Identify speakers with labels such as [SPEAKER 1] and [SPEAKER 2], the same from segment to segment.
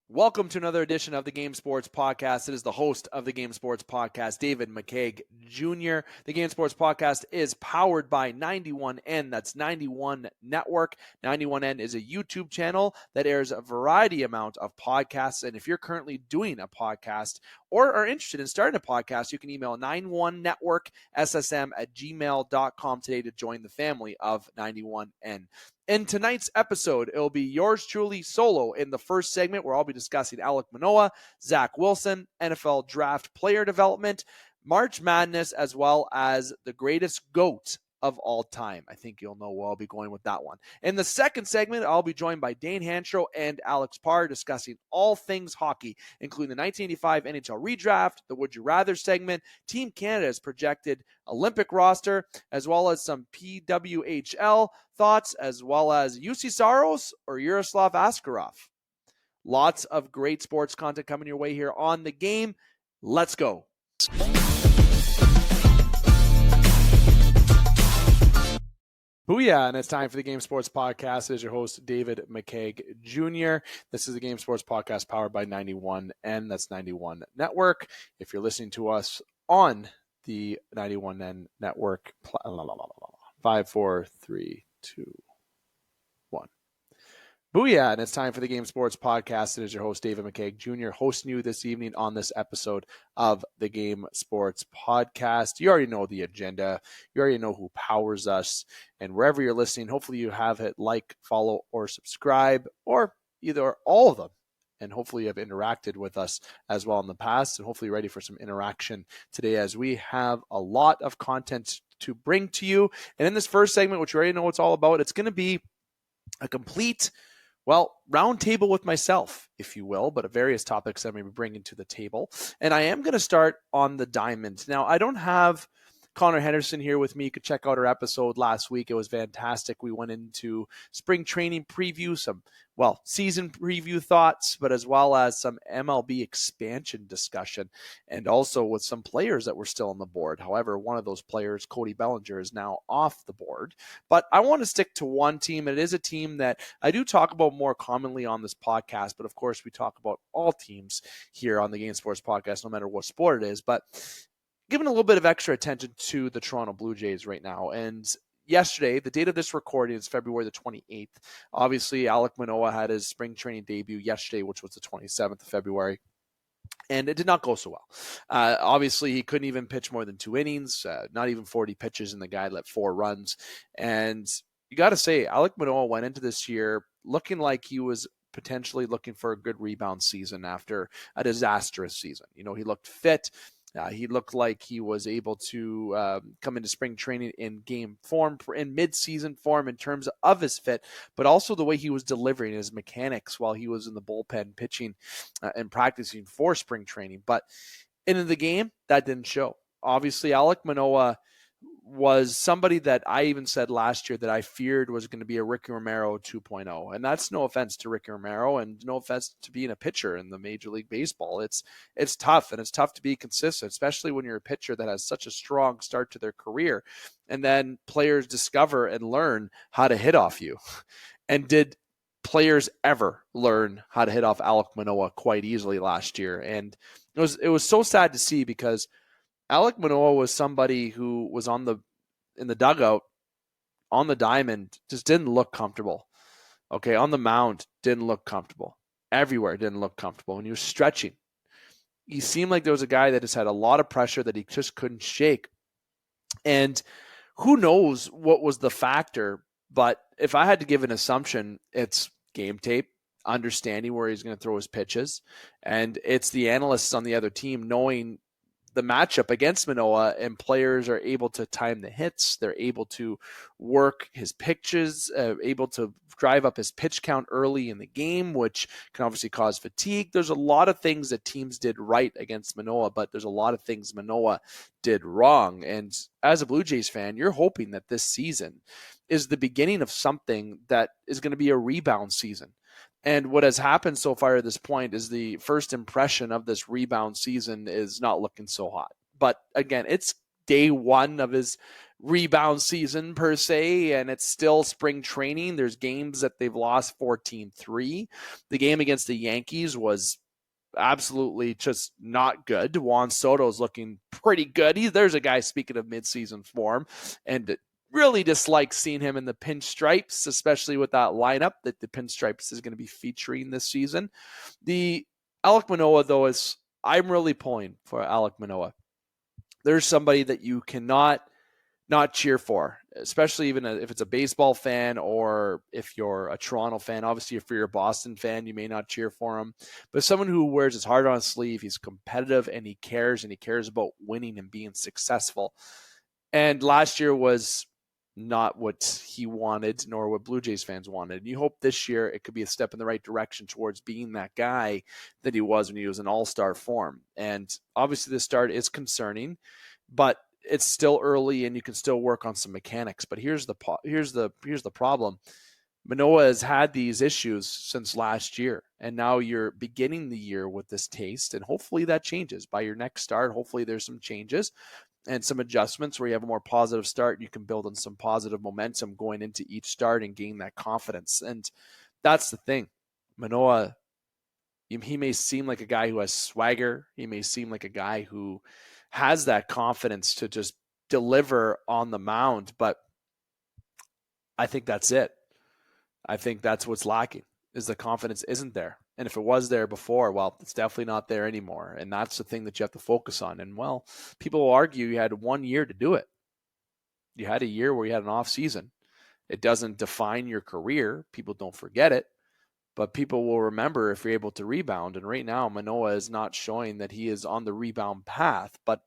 [SPEAKER 1] Welcome to another edition of the Game Sports Podcast. It is the host of the Game Sports Podcast, David McCaig Jr. The Game Sports Podcast is powered by 91N. That's 91 Network. 91N is a YouTube channel that airs a variety amount of podcasts. And if you're currently doing a podcast or are interested in starting a podcast, you can email 91networkssm@gmail.com today to join the family of 91N. In tonight's episode, it will be yours truly solo in the first segment, where I'll be discussing Alek Manoah, Zach Wilson, NFL draft player development, March Madness, as well as the greatest GOAT of all time. I think you'll know where I'll be going with that one. In the second segment, I'll be joined by Dane Hancherow and Alex Parr discussing all things hockey, including the 1985 NHL redraft, the Would You Rather segment, Team Canada's projected Olympic roster, as well as some PWHL thoughts, as well as UC Saros or Yaroslav Askarov. Lots of great sports content coming your way here on The Game. Let's go. Booyah, and it's time for the Game Sports Podcast. It is your host, David McCaig Jr. This is the Game Sports Podcast powered by 91N. That's 91 Network. If you're listening to us on the 91N Network, 5, 4, 3, 2, 1. Booyah, and it's time for the Game Sports Podcast. It is your host, David McCaig Jr., hosting you this evening on this episode of the Game Sports Podcast. You already know the agenda. You already know who powers us. And wherever you're listening, hopefully you have hit like, follow, or subscribe, or either all of them. And hopefully you have interacted with us as well in the past, and hopefully you're ready for some interaction today, as we have a lot of content to bring to you. And in this first segment, which you already know what it's all about, it's going to be a complete round table with myself, if you will, but various topics that I'm going to be bringing to the table. And I am going to start on the diamond. Now, I don't have Connor Henderson here with me. You could check out our episode last week. It was fantastic. We went into spring training preview, some, season preview thoughts, but as well as some MLB expansion discussion, and also with some players that were still on the board. However, one of those players, Cody Bellinger, is now off the board. But I want to stick to one team. It is a team that I do talk about more commonly on this podcast, but of course we talk about all teams here on the Game Sports Podcast, no matter what sport it is. But giving a little bit of extra attention to the Toronto Blue Jays right now. And yesterday, the date of this recording is February the 28th. Obviously, Alek Manoah had his spring training debut yesterday, which was the 27th of February. And it did not go so well. Obviously, he couldn't even pitch more than 2 innings, not even 40 pitches, and the guy let 4 runs. And you got to say, Alek Manoah went into this year looking like he was potentially looking for a good rebound season after a disastrous season. You know, he looked fit. He looked like he was able to come into spring training in game form, in mid-season form in terms of his fit, but also the way he was delivering his mechanics while he was in the bullpen pitching and practicing for spring training. But in the game, that didn't show. Obviously, Alek Manoah was somebody that I even said last year that I feared was going to be a Ricky Romero 2.0. And that's no offense to Ricky Romero and no offense to being a pitcher in the Major League Baseball. It's tough, and it's tough to be consistent, especially when you're a pitcher that has such a strong start to their career. And then players discover and learn how to hit off you. And did players ever learn how to hit off Alek Manoah quite easily last year? And it was so sad to see, because Alek Manoah was somebody who was in the dugout, on the diamond, just didn't look comfortable. Okay, on the mound, didn't look comfortable. Everywhere didn't look comfortable. When he was stretching, he seemed like there was a guy that just had a lot of pressure that he just couldn't shake. And who knows what was the factor, but if I had to give an assumption, it's game tape, understanding where he's going to throw his pitches, and it's the analysts on the other team knowing the matchup against Manoah, and players are able to time the hits. They're able to work his pitches, able to drive up his pitch count early in the game, which can obviously cause fatigue. There's a lot of things that teams did right against Manoah, but there's a lot of things Manoah did wrong. And as a Blue Jays fan, you're hoping that this season is the beginning of something that is going to be a rebound season. And what has happened so far at this point is the first impression of this rebound season is not looking so hot. But again, it's day one of his rebound season per se, and it's still spring training. There's games that they've lost 14-3. The game against the Yankees was absolutely just not good. Juan Soto's looking pretty good. There's a guy, speaking of midseason form, and really dislike seeing him in the pinstripes, especially with that lineup that the pinstripes is going to be featuring this season. The Alek Manoah, though, I'm really pulling for Alek Manoah. There's somebody that you cannot not cheer for, especially even if it's a baseball fan or if you're a Toronto fan. Obviously, if you're a Boston fan, you may not cheer for him. But someone who wears his heart on his sleeve, he's competitive and he cares about winning and being successful. And last year was not what he wanted, nor what Blue Jays fans wanted. And you hope this year it could be a step in the right direction towards being that guy that he was when he was in all-star form. And obviously the start is concerning, but it's still early and you can still work on some mechanics. But here's the problem. Manoah has had these issues since last year, and now you're beginning the year with this taste, and hopefully that changes by your next start. Hopefully there's some changes and some adjustments where you have a more positive start. You can build on some positive momentum going into each start and gain that confidence. And that's the thing. Manoah, he may seem like a guy who has swagger. He may seem like a guy who has that confidence to just deliver on the mound, but I think that's it. I think that's what's lacking, is the confidence isn't there. And if it was there before, well, it's definitely not there anymore. And that's the thing that you have to focus on. And, well, people will argue you had 1 year to do it. You had a year where you had an off season. It doesn't define your career. People don't forget it. But people will remember if you're able to rebound. And right now, Manoah is not showing that he is on the rebound path. But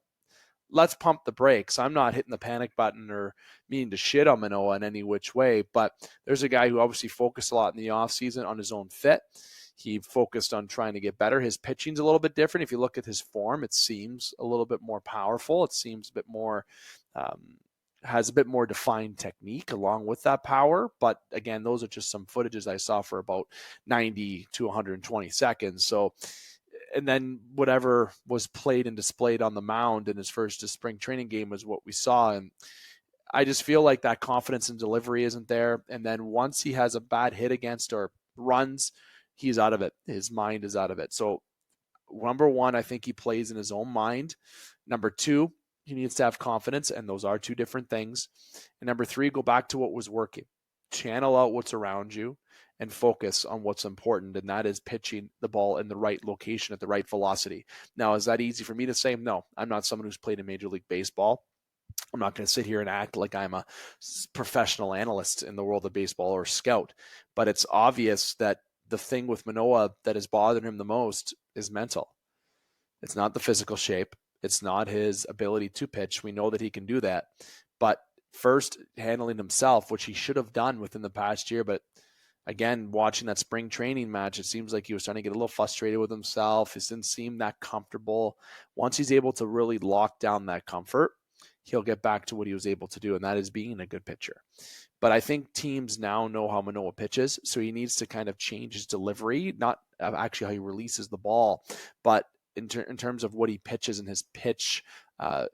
[SPEAKER 1] let's pump the brakes. I'm not hitting the panic button or meaning to shit on Manoah in any which way, but there's a guy who obviously focused a lot in the offseason on his own fit. He focused on trying to get better. His pitching's a little bit different. If you look at his form, it seems a little bit more powerful. It seems a bit more, has a bit more defined technique along with that power. But again, those are just some footages I saw for about 90 to 120 seconds. So, and then whatever was played and displayed on the mound in his first spring training game was what we saw. And I just feel like that confidence and delivery isn't there. And then once he has a bad hit against or runs, he's out of it. His mind is out of it. So number one, I think he plays in his own mind. Number two, he needs to have confidence, and those are two different things. And number three, go back to what was working. Channel out what's around you and focus on what's important, and that is pitching the ball in the right location at the right velocity. Now, is that easy for me to say? No, I'm not someone who's played in Major League Baseball. I'm not going to sit here and act like I'm a professional analyst in the world of baseball or scout, but it's obvious that the thing with Manoah that is bothering him the most is mental. It's not the physical shape. It's not his ability to pitch. We know that he can do that, but first handling himself, which he should have done within the past year. But again, watching that spring training match, it seems like he was starting to get a little frustrated with himself. He didn't seem that comfortable. Once he's able to really lock down that comfort, he'll get back to what he was able to do, and that is being a good pitcher. But I think teams now know how Manoah pitches, so he needs to kind of change his delivery, not actually how he releases the ball, but in terms of what he pitches in his pitch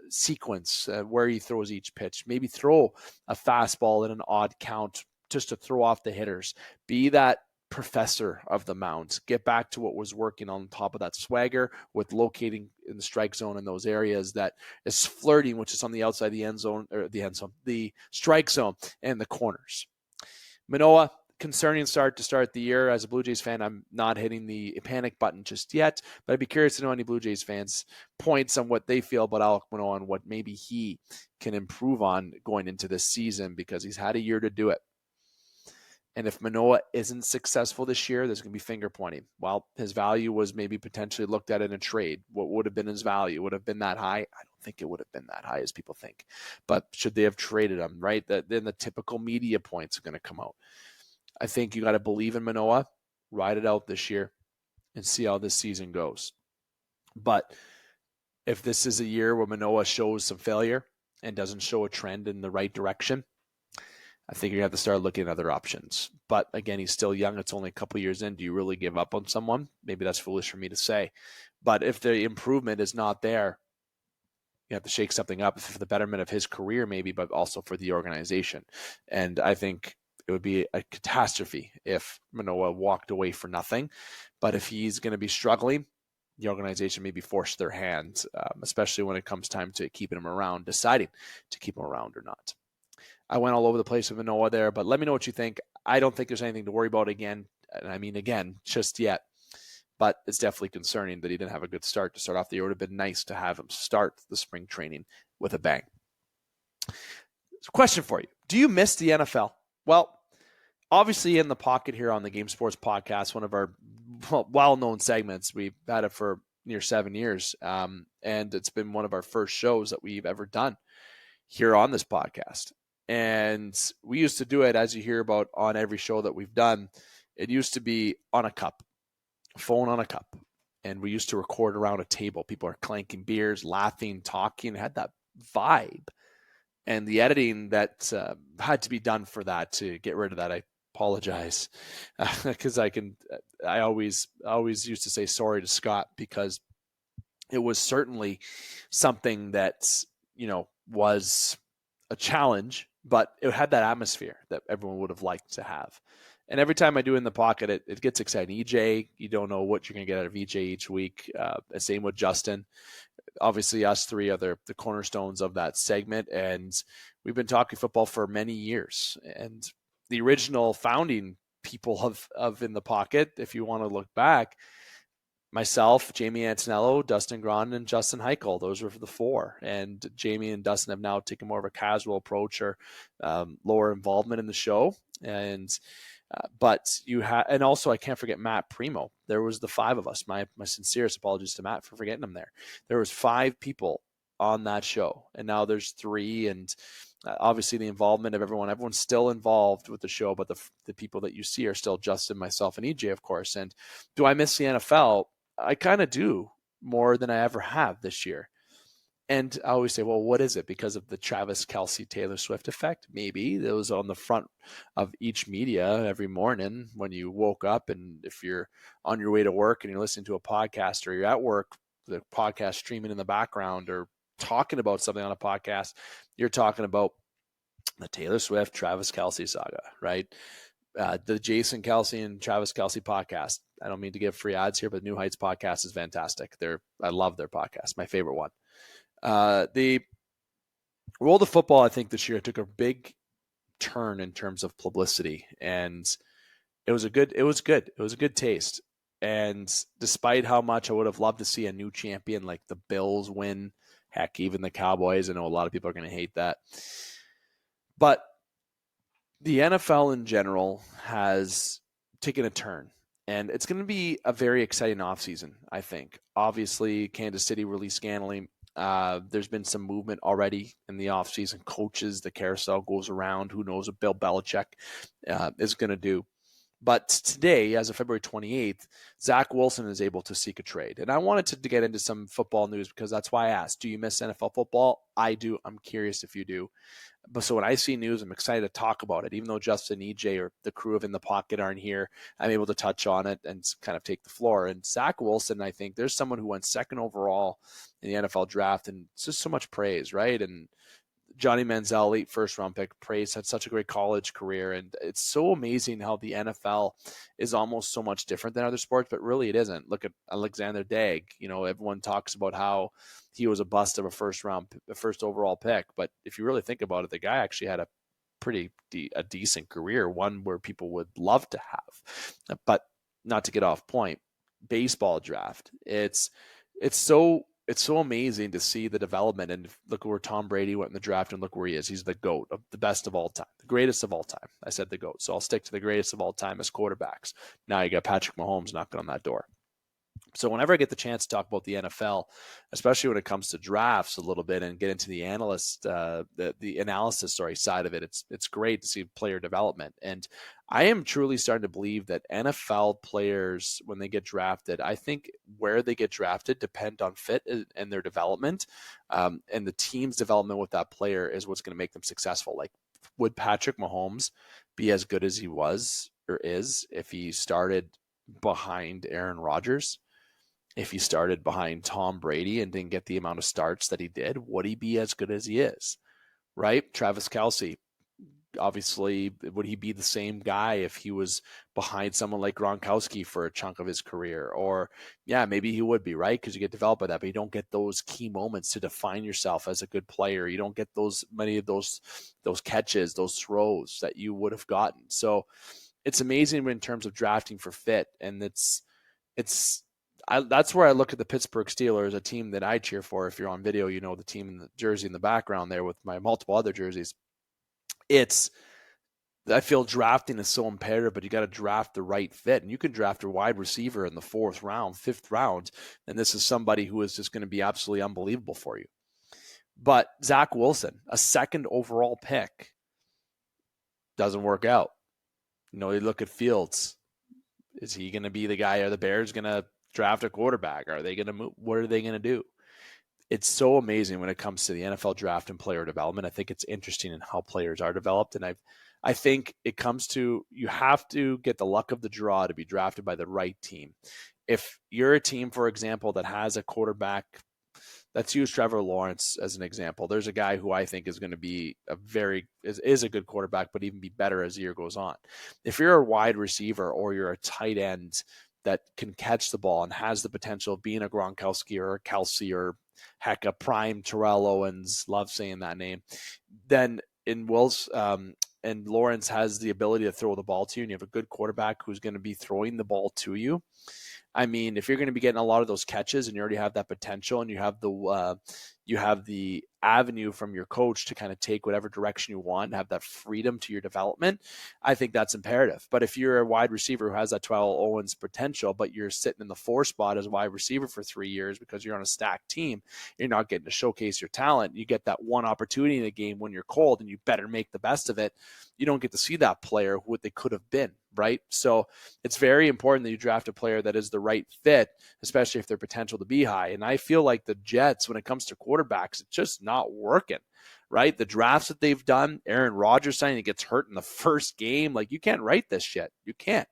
[SPEAKER 1] sequence, where he throws each pitch. Maybe throw a fastball in an odd count just to throw off the hitters. Be that professor of the mound. Get back to what was working on top of that swagger with locating in the strike zone in those areas that is flirting, which is on the outside of the end zone, or the strike zone and the corners. Manoah, concerning start to start the year. As a Blue Jays fan, I'm not hitting the panic button just yet, but I'd be curious to know any Blue Jays fans' points on what they feel about Alek Manoah and what maybe he can improve on going into this season, because he's had a year to do it. And if Manoah isn't successful this year, there's going to be finger pointing. Well, his value was maybe potentially looked at in a trade. What would have been his value? Would have been that high? I don't think it would have been that high as people think. But should they have traded him, right? Then the typical media points are going to come out. I think you got to believe in Manoah, ride it out this year, and see how this season goes. But if this is a year where Manoah shows some failure and doesn't show a trend in the right direction, I think you have to start looking at other options. But again, he's still young. It's only a couple years in. Do you really give up on someone? Maybe that's foolish for me to say. But if the improvement is not there, have to shake something up for the betterment of his career, maybe, but also for the organization. And I think it would be a catastrophe if Manoah walked away for nothing. But if he's going to be struggling, the organization maybe force their hand, especially when it comes time to keeping him around, deciding to keep him around or not. I went all over the place with Manoah there, but let me know what you think. I don't think there's anything to worry about again. And I mean, again, just yet. But it's definitely concerning that he didn't have a good start to start off the year. It would have been nice to have him start the spring training with a bang. So question for you. Do you miss the NFL? Well, obviously in the pocket here on the Game Sports Podcast, one of our well-known segments. We've had it for near 7 years, and it's been one of our first shows that we've ever done here on this podcast. And we used to do it, as you hear about on every show that we've done, it used to be on a cup. Phone on a cup, and we used to record around a table. People are clanking beers, laughing, talking. It had that vibe, and the editing that had to be done for that to get rid of that. I apologize because I always used to say sorry to Scott, because it was certainly something that was a challenge, but it had that atmosphere that everyone would have liked to have. And every time I do In the Pocket, it gets exciting. EJ, you don't know what you're going to get out of EJ each week. Same with Justin. Obviously, us three are the cornerstones of that segment. And we've been talking football for many years. And the original founding people of In the Pocket, if you want to look back, myself, Jamie Antonello, Dustin Grondin, and Justin Heichel. Those were the four. And Jamie and Dustin have now taken more of a casual approach or lower involvement in the show. And but you have, and also I can't forget Matt Primo. There was the five of us. My sincerest apologies to Matt for forgetting him there. There was 5 people on that show, and now there's 3. And obviously the involvement of everyone's still involved with the show, but the people that you see are still Justin, myself, and EJ, of course. And do I miss the NFL? I kind of do, more than I ever have this year. And I always say, well, what is it? Because of the Travis Kelce, Taylor Swift effect? Maybe. It was on the front of each media every morning when you woke up. And if you're on your way to work and you're listening to a podcast, or you're at work, the podcast streaming in the background, or talking about something on a podcast, you're talking about the Taylor Swift, Travis Kelce saga, right? The Jason Kelce and Travis Kelce podcast. I don't mean to give free ads here, but New Heights podcast is fantastic. I love their podcast. My favorite one. The world of football, I think this year took a big turn in terms of publicity, and it was a good taste. And despite how much I would have loved to see a new champion like the Bills win, heck, even the Cowboys, I know a lot of people are going to hate that, but the NFL in general has taken a turn. And it's going to be a very exciting offseason, I think. Obviously, Kansas City released Scantling. There's been some movement already in the offseason. Coaches, the carousel goes around. Who knows what Bill Belichick is going to do. But today, as of February 28th, Zach Wilson is able to seek a trade. And I wanted to get into some football news because that's why I asked, do you miss NFL football? I do. I'm curious if you do. But so when I see news, I'm excited to talk about it. Even though Justin, EJ, or the crew of In the Pocket aren't here, I'm able to touch on it and kind of take the floor. And Zach Wilson, I think there's someone who went 2nd overall in the NFL draft, and it's just so much praise, right? And Johnny Manziel, late 1st-round pick, praise, had such a great college career. And it's so amazing how the NFL is almost so much different than other sports, but really it isn't. Look at Alexander Dag. Everyone talks about how he was a bust of a first overall pick. But if you really think about it, the guy actually had a pretty decent career, one where people would love to have. But not to get off point, baseball draft. It's so amazing to see the development, and look where Tom Brady went in the draft, and look where he is. He's the GOAT, the best of all time, the greatest of all time. I said the GOAT, so I'll stick to the greatest of all time as quarterbacks. Now you got Patrick Mahomes knocking on that door. So whenever I get the chance to talk about the NFL, especially when it comes to drafts a little bit and get into the analysis side of it, it's great to see player development. And I am truly starting to believe that NFL players, when they get drafted, I think where they get drafted depend on fit and their development, and the team's development with that player is what's going to make them successful. Like, would Patrick Mahomes be as good as he was or is if he started behind Aaron Rodgers? if he started behind Tom Brady and didn't get the amount of starts that he did, would he be as good as he is? Right? Travis Kelce, obviously, would he be the same guy if he was behind someone like Gronkowski for a chunk of his career? Or, yeah, maybe he would be, right? Because you get developed by that, but you don't get those key moments to define yourself as a good player. You don't get many of those catches, those throws that you would have gotten. So it's amazing in terms of drafting for fit, and that's where I look at the Pittsburgh Steelers, a team that I cheer for. If you're on video, you know the team in the jersey in the background there with my multiple other jerseys. I feel drafting is so imperative, but you got to draft the right fit. And you can draft a wide receiver in the 4th round, 5th round, and this is somebody who is just going to be absolutely unbelievable for you. But Zach Wilson, a 2nd overall pick, doesn't work out. You look at Fields. Is he going to be the guy? Are the Bears going to draft a quarterback? Are they going to move? What are they going to do? It's so amazing when it comes to the NFL draft and player development. I think it's interesting in how players are developed. And I think it comes to, you have to get the luck of the draw to be drafted by the right team. If you're a team, for example, that has a quarterback, let's use Trevor Lawrence as an example. There's a guy who I think is going to be is a good quarterback, but even be better as the year goes on. If you're a wide receiver or you're a tight end that can catch the ball and has the potential of being a Gronkowski or a Kelsey or heck, a prime Terrell Owens, love saying that name, then in and Lawrence has the ability to throw the ball to you, and you have a good quarterback who's going to be throwing the ball to you. I mean, if you're going to be getting a lot of those catches and you already have that potential and you have the avenue from your coach to kind of take whatever direction you want and have that freedom to your development, I think that's imperative. But if you're a wide receiver who has that Terrell Owens potential, but you're sitting in the 4 spot as a wide receiver for 3 years because you're on a stacked team, you're not getting to showcase your talent. You get that one opportunity in a game when you're cold and you better make the best of it. You don't get to see that player what they could have been, right? So it's very important that you draft a player that is the right fit, especially if their potential to be high. And I feel like the Jets, when it comes to quarterbacks, it's just not working, right? The drafts that they've done, Aaron Rodgers saying he gets hurt in the first game, like you can't write this shit. You can't.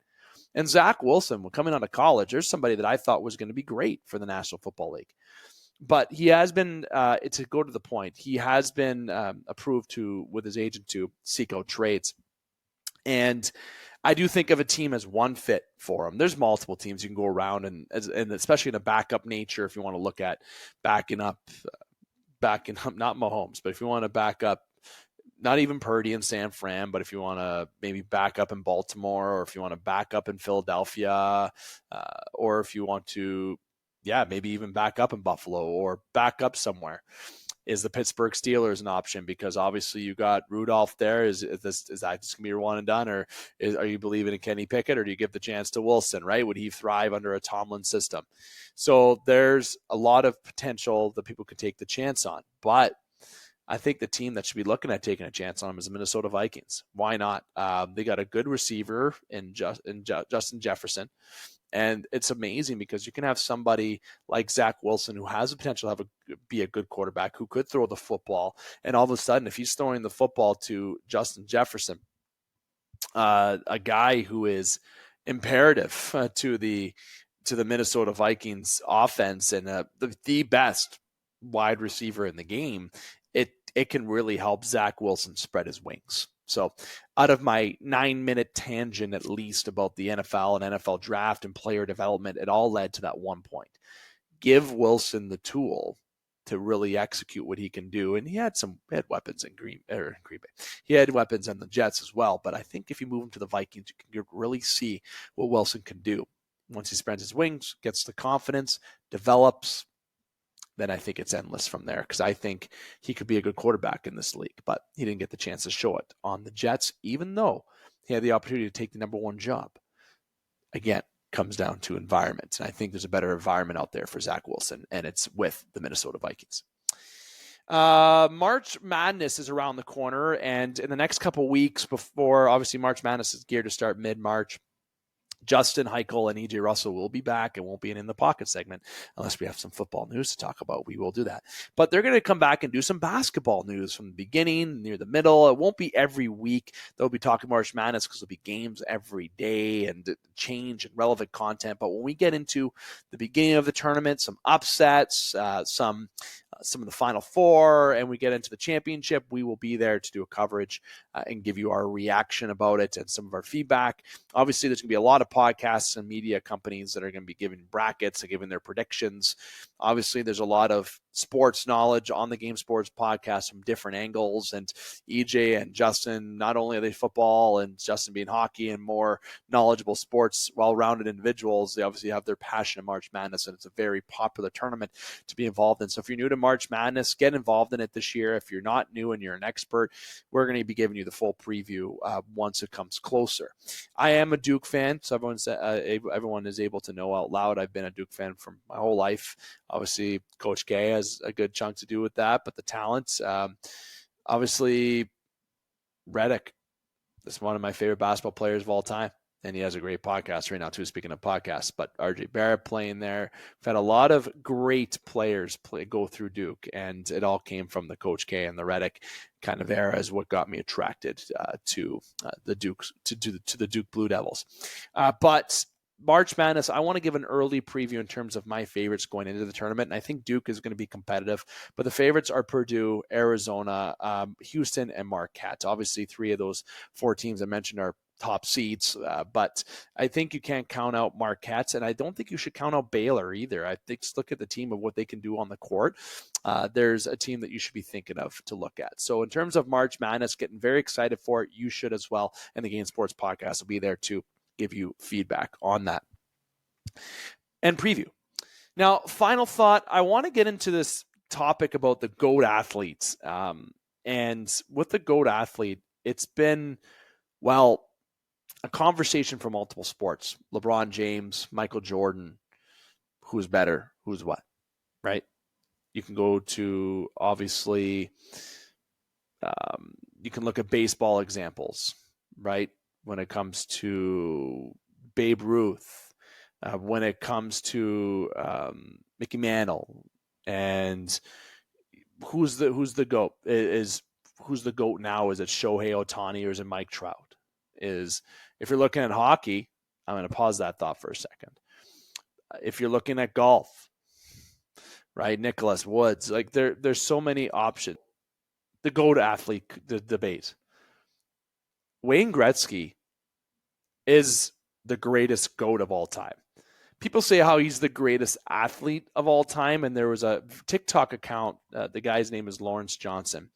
[SPEAKER 1] And Zach Wilson, coming out of college, there's somebody that I thought was going to be great for the National Football League. But he has been, to go to the point, he has been approved with his agent to seek out trades. And I do think of a team as one fit for him. There's multiple teams you can go around, and especially in a backup nature, if you want to look at backing up, not Mahomes, but if you want to back up, not even Purdy and San Fran, but if you want to maybe back up in Baltimore, or if you want to back up in Philadelphia, or if you want to, maybe even back up in Buffalo or back up somewhere. Is the Pittsburgh Steelers an option? Because obviously you got Rudolph there. Is that just going to be your one and done, or are you believing in Kenny Pickett, or do you give the chance to Wilson, right? Would he thrive under a Tomlin system? So there's a lot of potential that people could take the chance on. But I think the team that should be looking at taking a chance on him is the Minnesota Vikings. Why not? They got a good receiver in Justin Jefferson. And it's amazing because you can have somebody like Zach Wilson who has the potential to be a good quarterback who could throw the football. And all of a sudden, if he's throwing the football to Justin Jefferson, a guy who is imperative to the Minnesota Vikings offense and the best wide receiver in the game, it can really help Zach Wilson spread his wings. So out of my 9-minute tangent, at least, about the NFL and NFL draft and player development, it all led to that one point. Give Wilson the tool to really execute what he can do. And he had weapons in Green Bay. He had weapons in the Jets as well. But I think if you move him to the Vikings, you can really see what Wilson can do. Once he spreads his wings, gets the confidence, develops, then I think it's endless from there, because I think he could be a good quarterback in this league, but he didn't get the chance to show it on the Jets, even though he had the opportunity to take the number one job. Again, comes down to environment, and I think there's a better environment out there for Zach Wilson, and it's with the Minnesota Vikings. March Madness is around the corner, and in the next couple weeks before, obviously March Madness is geared to start mid-March. Justin, Heichel, and EJ Russell will be back. It won't be an In the Pocket segment unless we have some football news to talk about. We will do that. But they're going to come back and do some basketball news from the beginning, near the middle. It won't be every week. They'll be talking March Madness because there'll be games every day and change and relevant content. But when we get into the beginning of the tournament, some upsets, some of the Final Four, and we get into the championship, we will be there to do a coverage and give you our reaction about it and some of our feedback. Obviously, there's going to be a lot of podcasts and media companies that are going to be giving brackets and giving their predictions. Obviously, there's a lot of sports knowledge on the Game Sports podcast from different angles. And EJ and Justin, not only are they football and Justin being hockey and more knowledgeable sports, well-rounded individuals, they obviously have their passion in March Madness, and it's a very popular tournament to be involved in. So if you're new to March Madness, get involved in it this year. If you're not new and you're an expert, we're going to be giving you the full preview once it comes closer. I am a Duke fan, so everyone is able to know out loud I've been a Duke fan for my whole life. Obviously, Coach K has a good chunk to do with that, but the talent, obviously, Redick is one of my favorite basketball players of all time. And he has a great podcast right now, too, speaking of podcasts. But RJ Barrett playing there. We've had a lot of great players go through Duke, and it all came from the Coach K and the Redick kind of era is what got me attracted to the Dukes, to the Duke Blue Devils. But March Madness, I want to give an early preview in terms of my favorites going into the tournament, and I think Duke is going to be competitive. But the favorites are Purdue, Arizona, Houston, and Marquette. Obviously, 3 of those 4 teams I mentioned are top seeds, but I think you can't count out Marquette, and I don't think you should count out Baylor either. I think just look at the team of what they can do on the court. There's a team that you should be thinking of to look at. So in terms of March Madness, getting very excited for it. You should as well, and the Game Sports Podcast will be there to give you feedback on that and preview. Now, final thought, I want to get into this topic about the GOAT athletes. And with the GOAT athlete, it's been, well, a conversation for multiple sports. LeBron James, Michael Jordan, who's better, who's what, right? You can go to, obviously, you can look at baseball examples, right? When it comes to Babe Ruth, when it comes to Mickey Mantle, and who's the GOAT? Who's the GOAT now? Is it Shohei Ohtani or is it Mike Trout? If you're looking at hockey, I'm going to pause that thought for a second. If you're looking at golf, right, Nicholas Woods, like there's so many options. The GOAT athlete debate. Wayne Gretzky is the greatest GOAT of all time. People say how he's the greatest athlete of all time, and there was a TikTok account. The guy's name is Lawrence Johnson.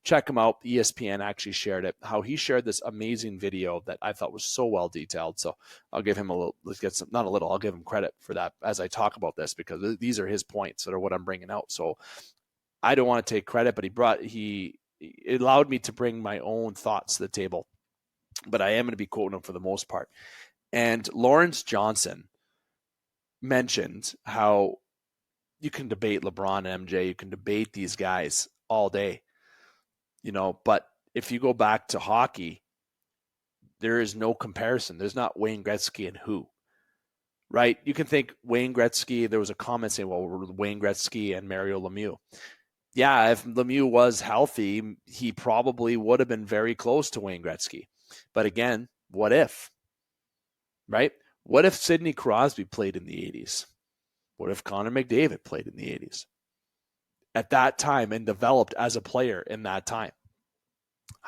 [SPEAKER 1] Check him out. ESPN actually shared it. How he shared this amazing video that I thought was so well detailed. So I'll give him I'll give him credit for that as I talk about this, because these are his points that are what I'm bringing out. So I don't want to take credit, but it allowed me to bring my own thoughts to the table. But I am going to be quoting him for the most part. And Lawrence Johnson mentioned how you can debate LeBron and MJ, you can debate these guys all day, but if you go back to hockey, there is no comparison. There's not Wayne Gretzky and who, right? You can think Wayne Gretzky, there was a comment saying, well, Wayne Gretzky and Mario Lemieux. Yeah, if Lemieux was healthy, he probably would have been very close to Wayne Gretzky. But again, what if, right? What if Sidney Crosby played in the 80s? What if Connor McDavid played in the 80s at that time and developed as a player in that time?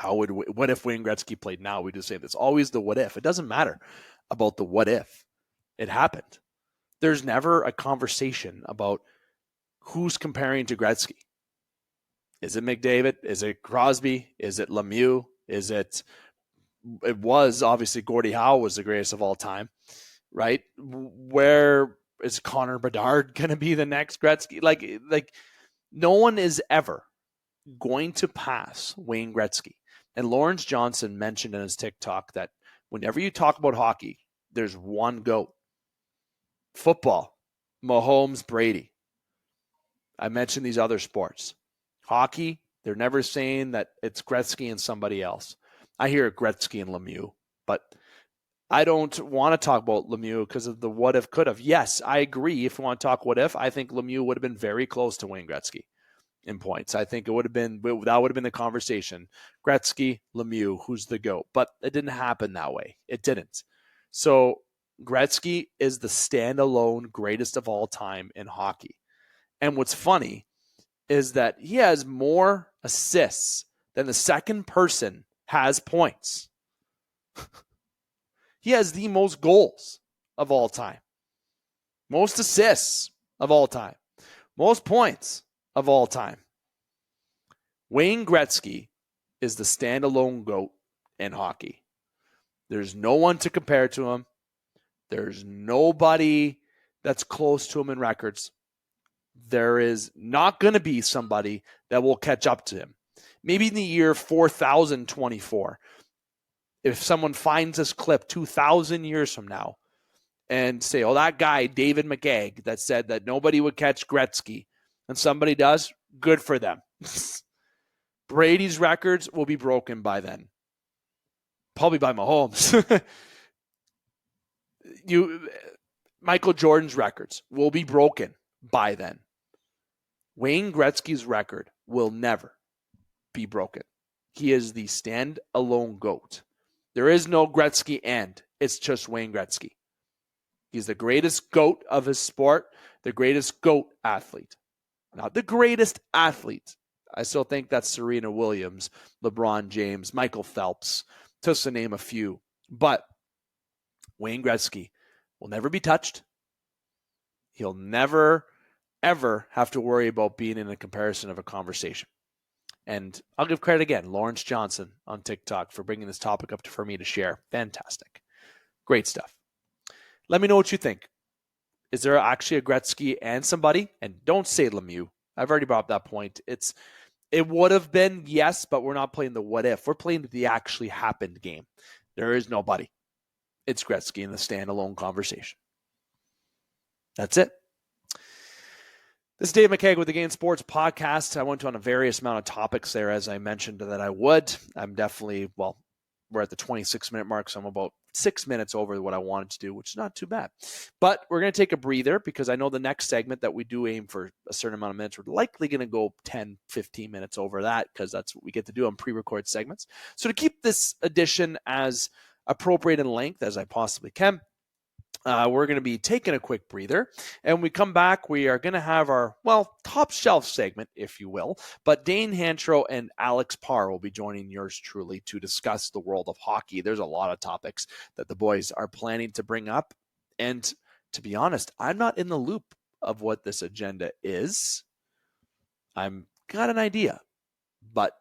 [SPEAKER 1] What if Wayne Gretzky played now? We just say this. Always the what if. It doesn't matter about the what if. It happened. There's never a conversation about who's comparing to Gretzky. Is it McDavid? Is it Crosby? Is it Lemieux? It was obviously Gordie Howe was the greatest of all time. Right? Where is Connor Bedard going to be the next Gretzky? Like no one is ever going to pass Wayne Gretzky. And Lawrence Johnson mentioned in his TikTok that whenever you talk about hockey, there's one GOAT. Football, Mahomes, Brady. I mentioned these other sports. Hockey, they're never saying that it's Gretzky and somebody else. I hear Gretzky and Lemieux, but I don't want to talk about Lemieux because of the what if could have. Yes, I agree. If you want to talk what if, I think Lemieux would have been very close to Wayne Gretzky in points. I think it would have been that would have been the conversation. Gretzky, Lemieux, who's the GOAT? But it didn't happen that way. It didn't. So Gretzky is the standalone greatest of all time in hockey. And what's funny is that he has more assists than the second person has points. He has the most goals of all time, most assists of all time, most points of all time. Wayne Gretzky is the standalone GOAT in hockey. There's no one to compare to him. There's nobody that's close to him in records. There is not going to be somebody that will catch up to him. Maybe in the year 4024, if someone finds this clip 2,000 years from now and say, oh, that guy, David McCaig, that said that nobody would catch Gretzky, and somebody does, good for them. Brady's records will be broken by then. Probably by Mahomes. Michael Jordan's records will be broken by then. Wayne Gretzky's record will never be broken. He is the stand-alone GOAT. There is no Gretzky and. It's just Wayne Gretzky. He's the greatest GOAT of his sport, the greatest GOAT athlete. Not the greatest athlete. I still think that's Serena Williams, LeBron James, Michael Phelps, just to name a few. But Wayne Gretzky will never be touched. He'll never, ever have to worry about being in a comparison of a conversation. And I'll give credit again, Lawrence Johnson on TikTok for bringing this topic up for me to share. Fantastic. Great stuff. Let me know what you think. Is there actually a Gretzky and somebody? And don't say Lemieux. I've already brought up that point. It would have been, yes, but we're not playing the what if. We're playing the actually happened game. There is nobody. It's Gretzky in the standalone conversation. That's it. This is Dave McCaig with the Game Sports Podcast. I went on a various amount of topics there, as I mentioned that I would. I'm definitely, we're at the 26-minute mark, so I'm about 6 minutes over what I wanted to do, which is not too bad. But we're going to take a breather because I know the next segment that we do aim for a certain amount of minutes, we're likely going to go 10, 15 minutes over that because that's what we get to do on pre-recorded segments. So to keep this edition as appropriate in length as I possibly can, we're going to be taking a quick breather. And when we come back, we are going to have our, top shelf segment, if you will. But Dane Hancherow and Alex Parr will be joining yours truly to discuss the world of hockey. There's a lot of topics that the boys are planning to bring up. And to be honest, I'm not in the loop of what this agenda is. I'm got an idea, but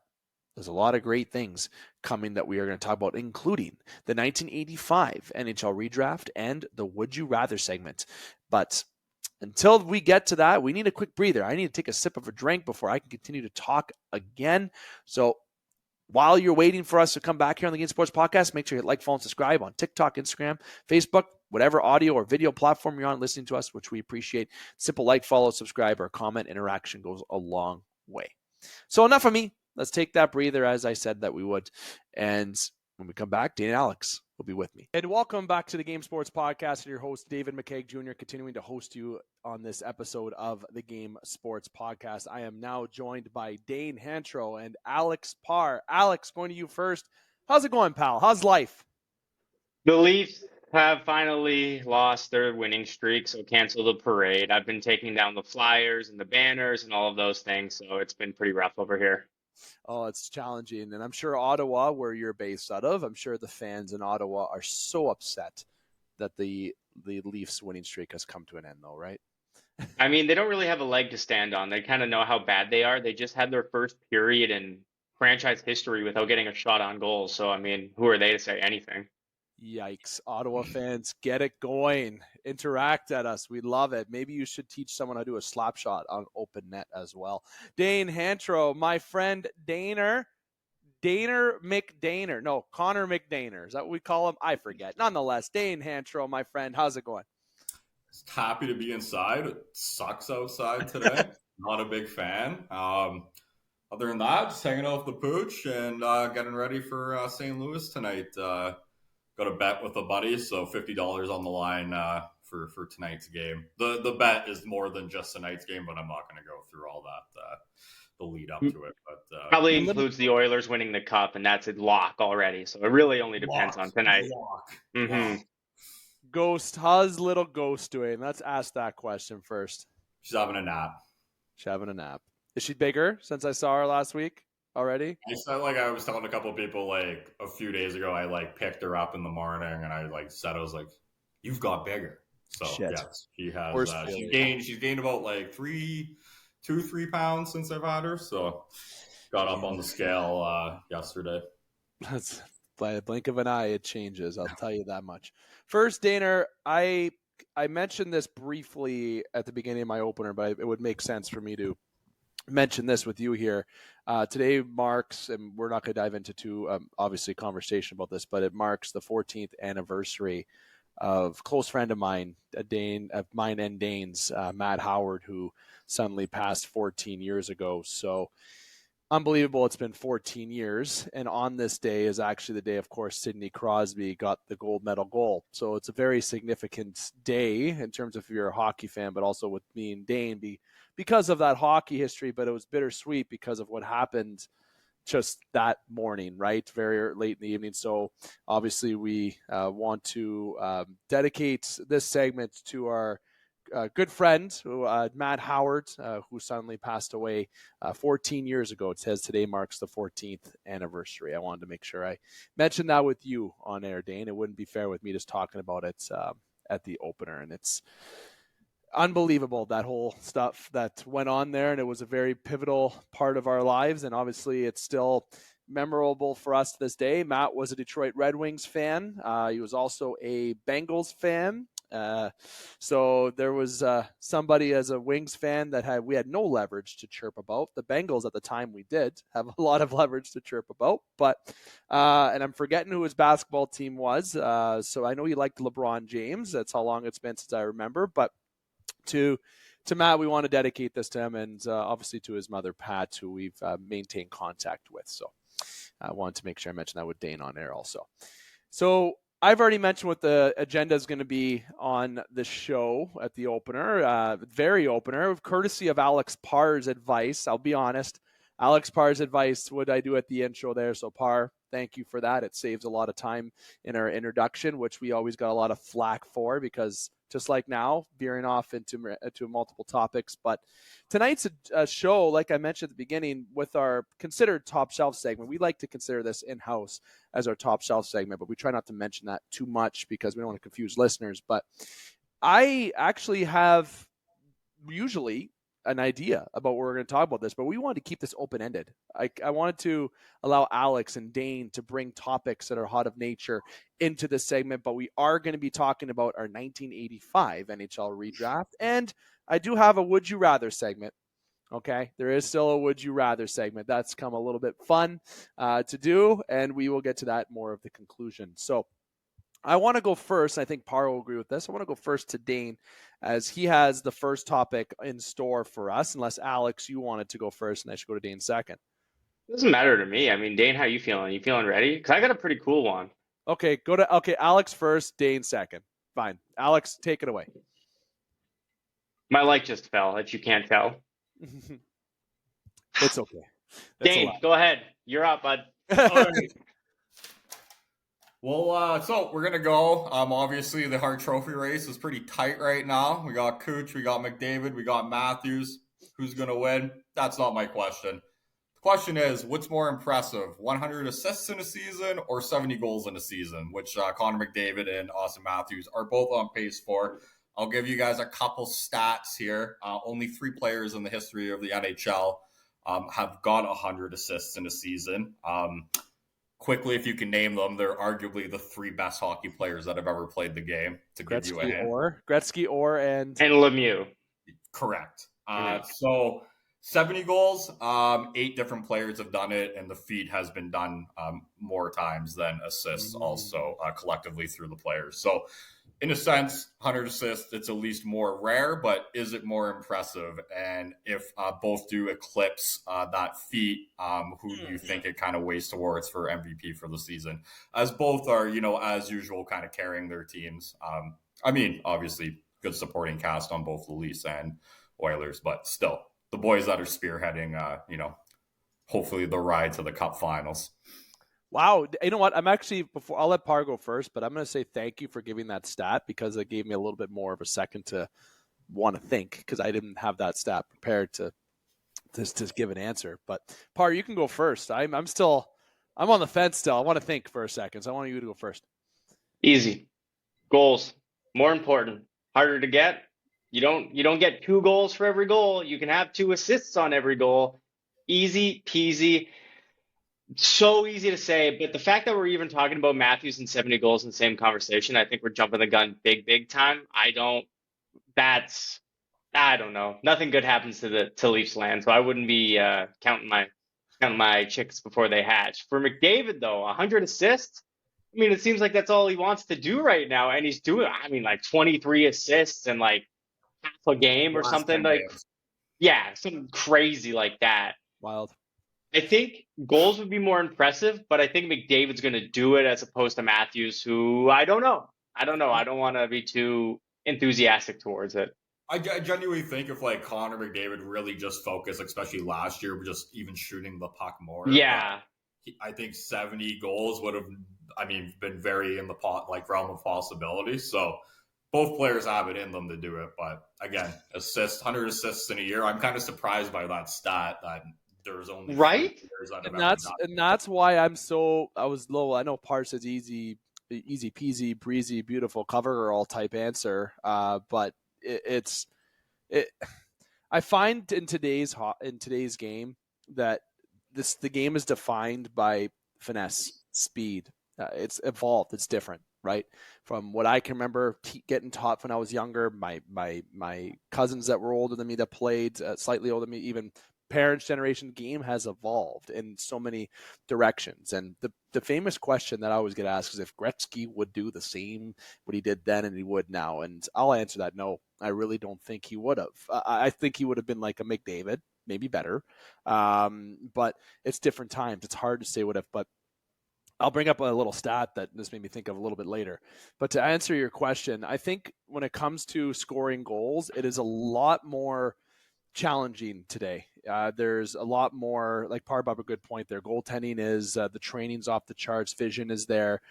[SPEAKER 1] there's a lot of great things coming that we are going to talk about, including the 1985 NHL redraft and the Would You Rather segment. But until we get to that, we need a quick breather. I need to take a sip of a drink before I can continue to talk again. So while you're waiting for us to come back here on the Game Sports Podcast, make sure you hit like, follow, and subscribe on TikTok, Instagram, Facebook, whatever audio or video platform you're on listening to us, which we appreciate. Simple like, follow, subscribe, or comment interaction goes a long way. So enough of me. Let's take that breather, as I said that we would. And when we come back, Dane and Alex will be with me. And welcome back to the Game Sports Podcast and your host, David McCaig Jr., continuing to host you on this episode of the Game Sports Podcast. I am now joined by Dane Hancherow and Alex Parr. Alex, going to you first. How's it going, pal? How's life?
[SPEAKER 2] The Leafs have finally lost their winning streak, so cancel the parade. I've been taking down the flyers and the banners and all of those things, so it's been pretty rough over here.
[SPEAKER 1] Oh, it's challenging. And I'm sure Ottawa, where you're based out of, I'm sure the fans in Ottawa are so upset that the Leafs winning streak has come to an end, though, right?
[SPEAKER 2] I mean, they don't really have a leg to stand on. They kind of know how bad they are. They just had their first period in franchise history without getting a shot on goal. So, I mean, who are they to say anything?
[SPEAKER 1] Yikes. Ottawa fans, get it going. Interact at us. We love it. Maybe you should teach someone how to do a slap shot on open net as well. Dane Hancherow, my friend Connor McDaner. Is that what we call him? I forget. Nonetheless, Dane Hancherow, my friend, how's it going?
[SPEAKER 3] Just happy to be inside. It sucks outside today. Not a big fan. Other than that, just hanging out with the pooch and getting ready for St. Louis tonight. got a bet with a buddy, so $50 on the line for tonight's game. The bet is more than just tonight's game, but I'm not going to go through all that the lead up to it. But
[SPEAKER 2] Probably includes the Oilers winning the cup, and that's a lock already. So it really only depends on tonight.
[SPEAKER 3] Wow.
[SPEAKER 1] Ghost, how's little Ghost doing? Let's ask that question first.
[SPEAKER 3] She's having a nap.
[SPEAKER 1] She's having a nap. Is she bigger since I saw her last week already?
[SPEAKER 3] I said, like, I was telling a couple of people, like, a few days ago, I, like, picked her up in the morning, and I, like, said, I was like, you've got bigger. So, yes, she has, she's gained about, like, 3 pounds since I've had her, so got up on the scale yesterday.
[SPEAKER 1] That's by a blink of an eye, it changes. I'll tell you that much. First, Dana, I mentioned this briefly at the beginning of my opener, but it would make sense for me to mention this with you here. Today marks, and we're not going to dive into obviously conversation about this, but it marks the 14th anniversary of a close friend of mine, mine and Dane's, Matt Howard, who suddenly passed 14 years ago. So unbelievable. It's been 14 years. And on this day is actually the day, of course, Sidney Crosby got the gold medal goal. So it's a very significant day in terms of if you're a hockey fan, but also with me and Dane because of that hockey history. But it was bittersweet because of what happened just that morning, right? Very late in the evening. So obviously we want to dedicate this segment to our good friend, Matt Howard, who suddenly passed away 14 years ago. It says today marks the 14th anniversary. I wanted to make sure I mentioned that with you on air, Dane. It wouldn't be fair with me just talking about it at the opener. And it's unbelievable, that whole stuff that went on there. And it was a very pivotal part of our lives. And obviously it's still memorable for us to this day. Matt was a Detroit Red Wings fan. He was also a Bengals fan. So there was somebody as a Wings fan that we had no leverage to chirp about. The Bengals at the time we did have a lot of leverage to chirp about, but and I'm forgetting who his basketball team was. So I know he liked LeBron James. That's how long it's been since I remember. But to Matt, we want to dedicate this to him, and obviously to his mother Pat, who we've maintained contact with. So I wanted to make sure I mentioned that with Dane on air also. So I've already mentioned what the agenda is going to be on the show at the opener, very opener, courtesy of Alex Parr's advice. I'll be honest, Alex Parr's advice, what I do at the intro there. So Parr, thank you for that. It saves a lot of time in our introduction, which we always got a lot of flack for because just like now, veering off into multiple topics. But tonight's a show, like I mentioned at the beginning, with our considered top shelf segment. We like to consider this in-house as our top shelf segment, but we try not to mention that too much because we don't want to confuse listeners. But I actually have usually an idea about what we're going to talk about this, but we wanted to keep this open-ended. I wanted to allow Alex and Dane to bring topics that are hot of nature into this segment, but we are going to be talking about our 1985 NHL redraft, and I do have a Would You Rather segment. Okay, there is still a Would You Rather segment. That's come a little bit fun to do, and we will get to that more of the conclusion. So I want to go first. I think Parr will agree with this. I want to go first to Dane as he has the first topic in store for us, unless Alex, you wanted to go first and I should go to Dane second.
[SPEAKER 2] Doesn't matter to me. I mean, Dane, how you feeling? You feeling ready? Because I got a pretty cool one.
[SPEAKER 1] Okay, Alex first, Dane second. Fine. Alex, take it away.
[SPEAKER 2] My light just fell, that you can't tell.
[SPEAKER 1] It's okay.
[SPEAKER 2] Dane, go ahead. You're up, bud.
[SPEAKER 3] All right. Well, so we're going to go. Obviously, the Hart Trophy race is pretty tight right now. We got Cooch, we got McDavid, we got Matthews. Who's going to win? That's not my question. The question is, what's more impressive, 100 assists in a season or 70 goals in a season, which Connor McDavid and Austin Matthews are both on pace for. I'll give you guys a couple stats here. Only 3 players in the history of the NHL have got 100 assists in a season. Quickly, if you can name them, they're arguably the 3 best hockey players that have ever played the game. To
[SPEAKER 1] Gretzky,
[SPEAKER 3] give you a hint,
[SPEAKER 1] Gretzky, and
[SPEAKER 2] Lemieux.
[SPEAKER 3] Correct. So 70 goals. 8 different players have done it, and the feat has been done more times than assists. Also collectively through the players. So in a sense, 100 assists, it's at least more rare, but is it more impressive? And if both do eclipse that feat, who do you think it kind of weighs towards for MVP for the season? As both are, as usual, kind of carrying their teams. I mean, obviously, good supporting cast on both the Leafs and Oilers, but still, the boys that are spearheading, hopefully the ride to the Cup Finals.
[SPEAKER 1] Wow. You know what? I'm actually, I'll let Parr go first, but I'm going to say thank you for giving that stat because it gave me a little bit more of a second to want to think because I didn't have that stat prepared to give an answer. But Parr, you can go first. I'm on the fence still. I want to think for a second. So I want you to go first.
[SPEAKER 2] Easy. Goals. More important. Harder to get. You don't get 2 goals for every goal. You can have 2 assists on every goal. Easy peasy. So easy to say, but the fact that we're even talking about Matthews and 70 goals in the same conversation, I think we're jumping the gun big time. I don't know. Nothing good happens to Leafs land, so I wouldn't be counting my chicks before they hatch. For McDavid though, 100 assists. I mean, it seems like that's all he wants to do right now, and he's doing. I mean, like 23 assists and like half a game or something like.
[SPEAKER 3] Games.
[SPEAKER 2] Yeah, something crazy like that.
[SPEAKER 1] Wild.
[SPEAKER 2] I think goals would be more impressive, but I think McDavid's going to do it as opposed to Matthews, who I don't know. I don't want to be too enthusiastic towards it.
[SPEAKER 3] I genuinely think if like Connor McDavid really just focused, especially last year, just even shooting the puck more.
[SPEAKER 2] Yeah.
[SPEAKER 3] I think 70 goals would have, been very in the realm of possibility. So both players have it in them to do it. But again, 100 assists in a year. I'm kind of surprised by that stat that there's only
[SPEAKER 2] right.
[SPEAKER 1] And that's why I was low. I know Parr says easy peasy, breezy, beautiful cover girl type answer. But I find in today's game that the game is defined by finesse, speed. It's evolved. It's different, right? From what I can remember getting taught when I was younger, my cousins that were older than me that played slightly older than me, even parents' generation, game has evolved in so many directions. And the famous question that I always get asked is if Gretzky would do the same what he did then and he would now. And I'll answer that no. I really don't think he would have. I think he would have been like a McDavid, maybe better. But it's different times. It's hard to say what if, but I'll bring up a little stat that this made me think of a little bit later. But to answer your question, I think when it comes to scoring goals, it is a lot more challenging today. There's a lot more, like Parr brought up a good point there. Goaltending is the training's off the charts. Vision is there.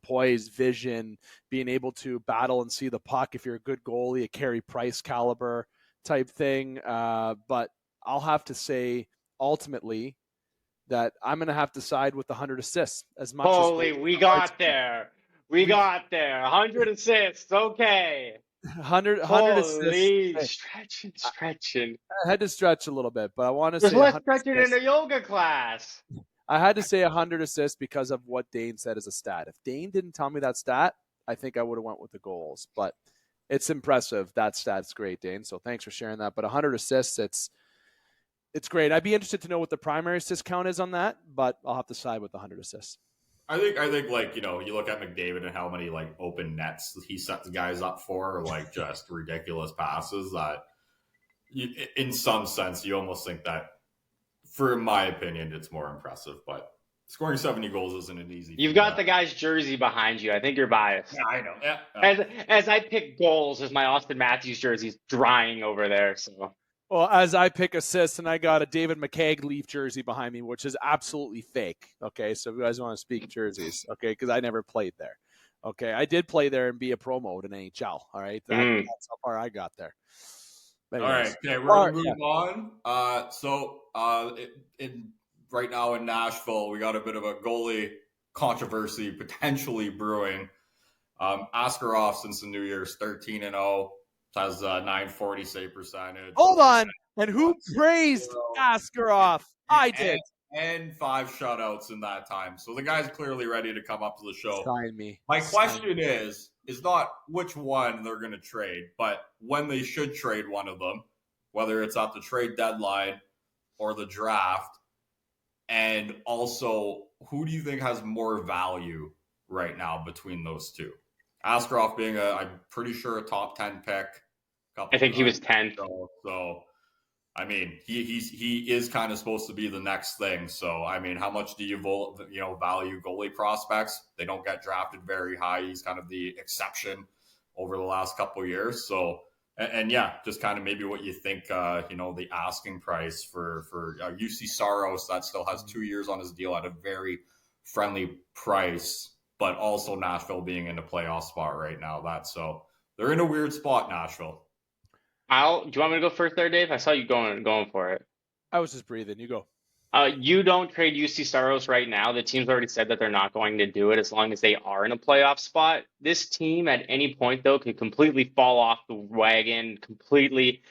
[SPEAKER 1] Poise, vision, being able to battle and see the puck. If you're a good goalie, a Carey Price caliber type thing. But I'll have to say ultimately that I'm going to have to side with the 100 assists as much.
[SPEAKER 2] Holy, we got there. 100 assists. Okay.
[SPEAKER 1] 100
[SPEAKER 2] Holy,
[SPEAKER 1] assists.
[SPEAKER 2] Stretching.
[SPEAKER 1] I had to stretch a little bit, but I want to say
[SPEAKER 2] there's less stretching in a yoga class.
[SPEAKER 1] I had to say 100 assists because of what Dane said as a stat. If Dane didn't tell me that stat, I think I would have went with the goals. But it's impressive. That stat's great, Dane. So thanks for sharing that. But 100 assists, it's great. I'd be interested to know what the primary assist count is on that, but I'll have to side with the 100 assists.
[SPEAKER 3] I think like, you look at McDavid and how many like open nets he sets guys up for, like just ridiculous passes that in some sense you almost think that, for my opinion, it's more impressive. But scoring 70 goals isn't an easy.
[SPEAKER 2] You've got the guy's jersey behind you. I think you're biased.
[SPEAKER 3] Yeah, I know. Yeah.
[SPEAKER 2] As I pick goals, as my Austin Matthews jersey's drying over there. So.
[SPEAKER 1] Well, as I pick assists, and I got a David McCaig Leaf jersey behind me, which is absolutely fake. Okay, so if you guys want to speak jerseys, okay, because I never played there. Okay, I did play there and be a pro mode in NHL. All right, that's how far I got there.
[SPEAKER 3] All right, okay, we're gonna move on. So, right now in Nashville, we got a bit of a goalie controversy potentially brewing. Askarov since the New Year's 13-0. Has 940 save percentage.
[SPEAKER 1] Hold on. And who praised Askarov? I did.
[SPEAKER 3] And 5 shutouts in that time. So the guy's clearly ready to come up to the show.
[SPEAKER 1] Sign me.
[SPEAKER 3] My question is not which one they're going to trade, but when they should trade one of them, whether it's at the trade deadline or the draft. And also, who do you think has more value right now between those two? Askarov being I'm pretty sure a top 10 pick.
[SPEAKER 2] I think he was 10th.
[SPEAKER 3] So I mean, he is kind of supposed to be the next thing. So I mean, how much do you value goalie prospects? They don't get drafted very high. He's kind of the exception over the last couple of years. So and yeah, just kind of maybe what you think. The asking price for UC Saros that still has 2 years on his deal at a very friendly price, but also Nashville being in the playoff spot right now. So they're in a weird spot, Nashville.
[SPEAKER 2] Do you want me to go first there, Dave? I saw you going for it.
[SPEAKER 1] I was just breathing. You go.
[SPEAKER 2] You don't trade UC Saros right now. The team's already said that they're not going to do it as long as they are in a playoff spot. This team at any point, though, could completely fall off the wagon, completely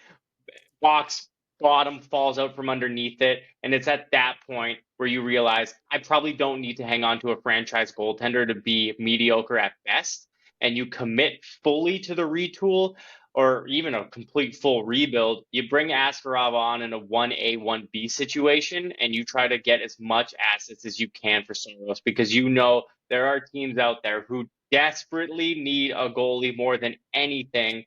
[SPEAKER 2] box bottom falls out from underneath it. And it's at that point where you realize I probably don't need to hang on to a franchise goaltender to be mediocre at best. And you commit fully to the retool or even a complete full rebuild. You bring Askarov on in a 1A, 1B situation, and you try to get as much assets as you can for Saros because you know there are teams out there who desperately need a goalie more than anything.